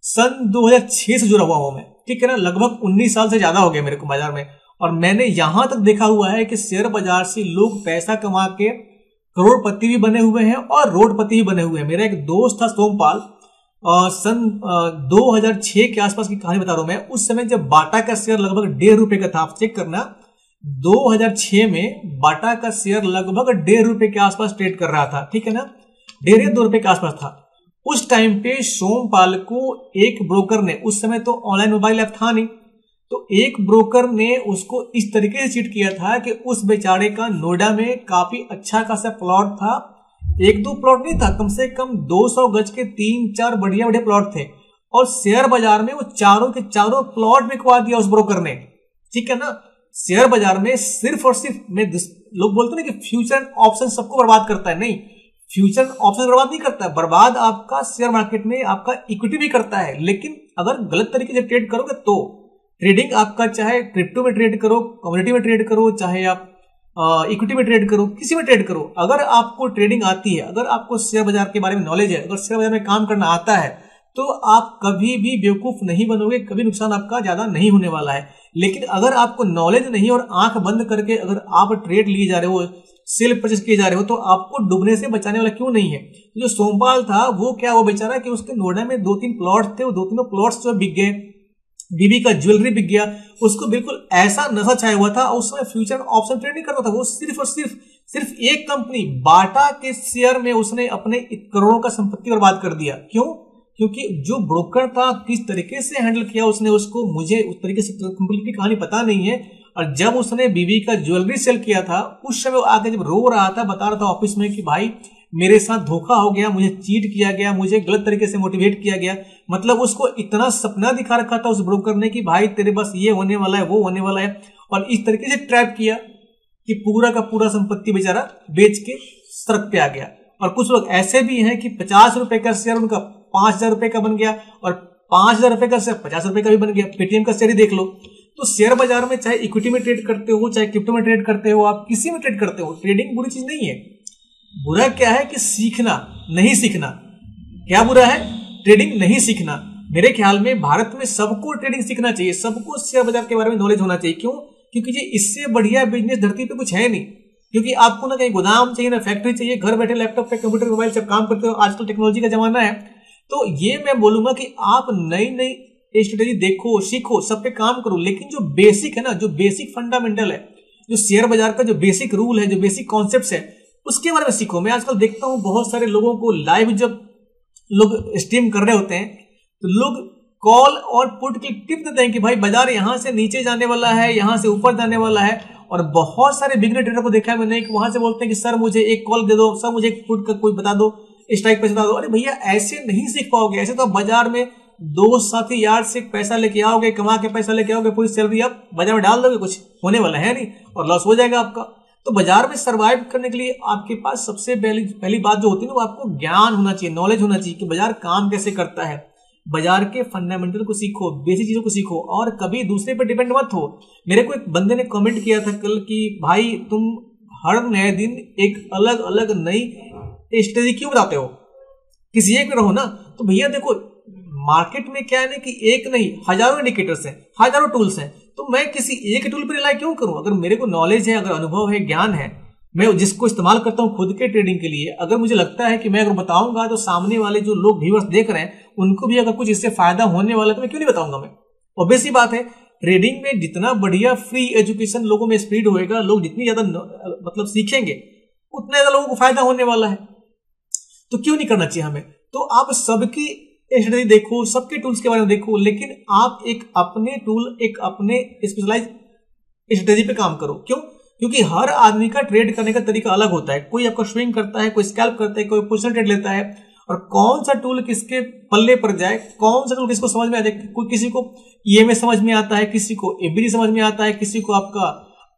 सन 2006 से जुड़ा हुआ हूं मैं, ठीक है ना, लगभग 19 साल से ज्यादा हो गया मेरे को बाजार में। और मैंने यहां तक देखा हुआ है कि शेयर बाजार से लोग पैसा कमा के करोड़पति भी बने हुए हैं और रोडपति भी बने हुए हैं। मेरा एक दोस्त था सोमपाल, सन 2006 के आसपास की कहानी बता रहा हूं मैं। उस समय जब बाटा का शेयर लगभग ₹1.5 का था, आप चेक करना, 2006 में बाटा का शेयर लगभग ₹1.5 के आसपास ट्रेड कर रहा था, ठीक है ना, ₹1.5 के आसपास था। उस टाइम पे सोमपाल को एक ब्रोकर ने, उस समय तो ऑनलाइन मोबाइल ऐप था नहीं, तो एक ब्रोकर ने उसको इस तरीके से चीट किया था कि उस बेचारे का नोएडा में काफी अच्छा खासा प्लॉट था, एक दो प्लॉट नहीं था, कम से कम 200 गज के 3-4 बढ़िया बढ़िया प्लॉट थे और शेयर बाजार में वो चारों के चारों प्लॉट बिकवा दिया उस ब्रोकर ने, ठीक है ना। शेयर बाजार में सिर्फ और सिर्फ लोग बोलते हैं ना कि फ्यूचर एंड ऑप्शन सबको बर्बाद करता है, नहीं, फ्यूचर ऑप्शन बर्बाद नहीं करता है, बर्बाद आपका शेयर मार्केट में आपका इक्विटी भी करता है। लेकिन अगर गलत तरीके से ट्रेड करोगे तो ट्रेडिंग आपका, चाहे क्रिप्टो में ट्रेड करो, कम्युनिटी में ट्रेड करो, चाहे आप इक्विटी में ट्रेड करो, किसी में ट्रेड करो, अगर आपको ट्रेडिंग आती है, अगर आपको शेयर बाजार के बारे में नॉलेज है, अगर शेयर बाजार में काम करना आता है, तो आप कभी भी बेवकूफ नहीं बनोगे, कभी नुकसान आपका ज्यादा नहीं होने वाला है। लेकिन अगर आपको नॉलेज नहीं और आंख बंद करके अगर आप ट्रेड लिए जा रहे हो, सेल परचेस किए जा रहे हो, तो आपको डूबने से बचाने वाला क्यों नहीं है। जो सोमपाल था वो क्या, वो बेचारा कि उसके नोएडा में 2-3 प्लॉट थे, वो 2-3 प्लॉट्स जो बिक गए, बीबी का ज्वेलरी बिक गया, उसको बिल्कुल ऐसा नशा छाया हुआ था। उस समय फ्यूचर ऑप्शन ट्रेड नहीं करता था, वो सिर्फ और सिर्फ एक कंपनी बाटा के शेयर में उसने अपने करोड़ों का संपत्ति बर्बाद कर दिया। क्यों? क्योंकि जो ब्रोकर था किस तरीके से हैंडल किया उसने उसको, मुझे उस तरीके से कंप्लीट कहानी पता नहीं है। और जब उसने बीबी का ज्वेलरी सेल किया था, उस समय आके जब रो रहा था, बता रहा था ऑफिस में कि भाई मेरे साथ धोखा हो गया, मुझे चीट किया गया, मुझे गलत तरीके से मोटिवेट किया गया। मतलब उसको इतना सपना दिखा रखा था उस ब्रोकर ने कि भाई तेरे बस ये होने वाला है, वो होने वाला है, और इस तरीके से ट्रैप किया कि पूरा का पूरा संपत्ति बेचारा बेच के सड़क पे आ गया। और कुछ लोग ऐसे भी हैं कि ₹50 का शेयर उनका ₹5000 का बन गया, और ₹5000 का शेयर ₹50 का भी बन गया। पेटीएम का शेयर ही देख लो। तो शेयर बाजार में चाहे इक्विटी में ट्रेड करते हो, चाहे क्रिप्टो में ट्रेड करते हो, आप किसी में ट्रेड करते हो, ट्रेडिंग बुरी चीज नहीं है। बुरा क्या है कि सीखना नहीं सीखना। क्या बुरा है? ट्रेडिंग नहीं सीखना। मेरे ख्याल में भारत में सबको ट्रेडिंग सीखना चाहिए, सबको शेयर बाजार के बारे में नॉलेज होना चाहिए। क्यों? क्योंकि ये इससे बढ़िया बिजनेस धरती पे कुछ है नहीं। क्योंकि आपको ना कहीं गोदाम चाहिए, ना फैक्ट्री चाहिए, घर बैठे लैपटॉप पे, कंप्यूटर, मोबाइल से काम करते हो। आजकल टेक्नोलॉजी का जमाना है। तो ये मैं बोलूंगा कि आप नई नई स्ट्रेटेजी देखो, सीखो, सब पे काम करो, लेकिन जो बेसिक है ना, जो बेसिक फंडामेंटल है, जो शेयर बाजार का जो बेसिक रूल है, जो बेसिक कॉन्सेप्ट है, उसके बारे में सीखो। मैं आजकल देखता हूं बहुत सारे लोगों को लाइव जब लोग स्ट्रीम कर रहे होते हैं तो लोग कॉल और पुट की टिप देते हैं कि भाई बाजार यहां से नीचे जाने वाला है, यहां से ऊपर जाने वाला है। और बहुत सारे बिगनर ट्रेडर को देखा है मैंने कि वहां से बोलते हैं कि सर मुझे एक कॉल दे दो, सर मुझे एक पुट का कोई बता दो, स्ट्राइक पैसे बता दो। अरे भैया ऐसे नहीं सीख पाओगे। ऐसे तो आप बाजार में दोस्त साथी यार से पैसा लेके आओगे, कमा के पैसा लेके आओगे, पूरी सैलरी आप बाजार में डाल दोगे, कुछ होने वाला है नहीं, और लॉस हो जाएगा आपका। तो बाजार में सरवाइव करने के लिए आपके पास सबसे पहली बात जो होती है ना, वो आपको ज्ञान होना चाहिए, नॉलेज होना चाहिए कि बाजार काम कैसे करता है। बाजार के फंडामेंटल को सीखो, बेसिक चीजों को सीखो, और कभी दूसरे पर डिपेंड मत हो। मेरे को एक बंदे ने कमेंट किया था कल कि भाई तुम हर नए दिन एक अलग अलग नई स्ट्रेटेजी क्यों बताते हो, किसी एक में रहो ना। तो भैया देखो मार्केट में क्या है ना कि एक नहीं हजारों इंडिकेटर्स हैं, हजारों टूल्स हैं। तो मैं किसी एक टूल पर रिलाई क्यों करूं? अगर मेरे को नॉलेज है, अगर अनुभव है, ज्ञान है, मैं जिसको इस्तेमाल करता हूं खुद के ट्रेडिंग के लिए, अगर मुझे लगता है कि मैं अगर बताऊंगा तो सामने वाले जो लोग व्यूअर्स देख रहे हैं उनको भी अगर कुछ इससे फायदा होने वाला है तो मैं क्यों नहीं बताऊंगा। मैं ऑब्वियस सी बात है, ट्रेडिंग में जितना बढ़िया फ्री एजुकेशन लोगों में स्प्रेड होएगा, लोग जितनी ज्यादा मतलब सीखेंगे, उतना ज्यादा लोगों को फायदा होने वाला है। तो क्यों नहीं करना चाहिए हमें? तो आप सबकी स्ट्रेटेजी देखो, सबके टूल्स के बारे में देखो, लेकिन आप एक अपने टूल, एक अपने स्पेशलाइज स्ट्रेटेजी पे काम करो। क्यों? क्योंकि हर आदमी का ट्रेड करने का तरीका अलग होता है। कोई आपका स्विंग करता है, कोई स्कैल्प करता है, कोई पोजीशन ट्रेड लेता है, और कौन सा टूल किसके पल्ले पर जाए, कौन सा टूल किसको समझ में आ जाए। कोई किसी को ईएमए समझ में आता है, किसी को एफबीडी समझ में आता है, किसी को आपका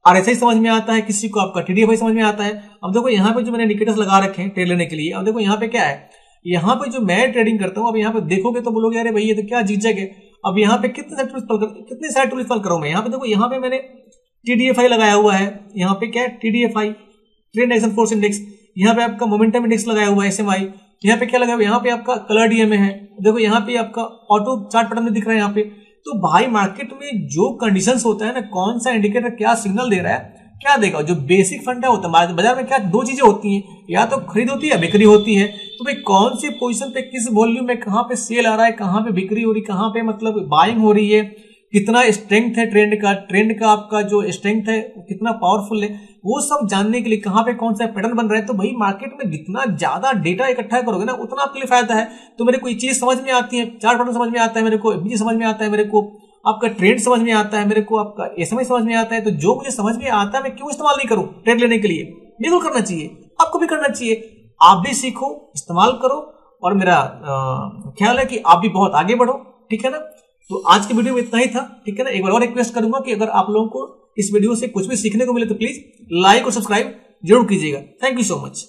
आरएसआई समझ में आता है, किसी को आपका टीडीएफआई समझ में आता है। अब देखो यहाँ पे जो मैंने इंडिकेटर्स लगा रखे हैं ट्रेड लेने के लिए, अब देखो यहाँ पे क्या है, यहाँ पे जो मैं ट्रेडिंग करता हूँ, अब यहाँ पे देखोगे तो बोलोगे अरे भाई ये तो क्या झिझक है। अब यहाँ पे कितने सारे टूल इस्तेमाल करूँ मैं। यहाँ पे देखो, यहाँ पे मैंने टीडीएफआई लगाया हुआ है, यहाँ पे क्या है टीडीएफआई ट्रेंड एक्शन फोर्स इंडेक्स, यहाँ पे आपका मोमेंटम इंडेक्स लगाया हुआ है एसएमआई, यहाँ पे क्या लगा हुआ है, यहाँ पे आपका कलर डीएमए है, देखो यहाँ पे आपका ऑटो चार्ट पैटर्न में दिख रहा है यहाँ पे। तो भाई मार्केट में जो कंडीशंस होता है ना, कौन सा इंडिकेटर क्या सिग्नल दे रहा है, क्या देगा, जो बेसिक फंडा होता है बाजार में, क्या दो चीजें होती हैं, या तो खरीद होती है या बिक्री होती है। तो भाई कौन सी पोजीशन पे किस वॉल्यूम में कहाँ पे सेल आ रहा है, कहाँ पे बिक्री हो रही है, कहाँ पे मतलब बाइंग हो रही है, कितना स्ट्रेंथ है ट्रेंड का आपका जो स्ट्रेंथ है कितना पावरफुल है, वो सब जानने के लिए कहाँ पे कौन सा पैटर्न बन रहा है। तो भाई मार्केट में जितना ज्यादा डेटा इकट्ठा करोगे ना, उतना आपके लिए फायदा है। तो मेरे को ये चीज समझ में आती है, चार्ट पैटर्न समझ में आता है, मेरे को एफबीजी समझ में आता है, मेरे को आपका ट्रेंड समझ में आता है, मेरे को आपका एसएमआई समझ में आता है। तो जो मुझे समझ में आता है मैं क्यों इस्तेमाल नहीं करूं ट्रेड लेने के लिए। बिल्कुल करना चाहिए, आपको भी करना चाहिए। आप भी सीखो, इस्तेमाल करो, और मेरा ख्याल है कि आप भी बहुत आगे बढ़ो, ठीक है ना। तो आज की वीडियो में इतना ही था, ठीक है ना। एक बार और रिक्वेस्ट करूंगा कि अगर आप लोगों को इस वीडियो से कुछ भी सीखने को मिले तो प्लीज लाइक और सब्सक्राइब जरूर कीजिएगा। Thank you so much.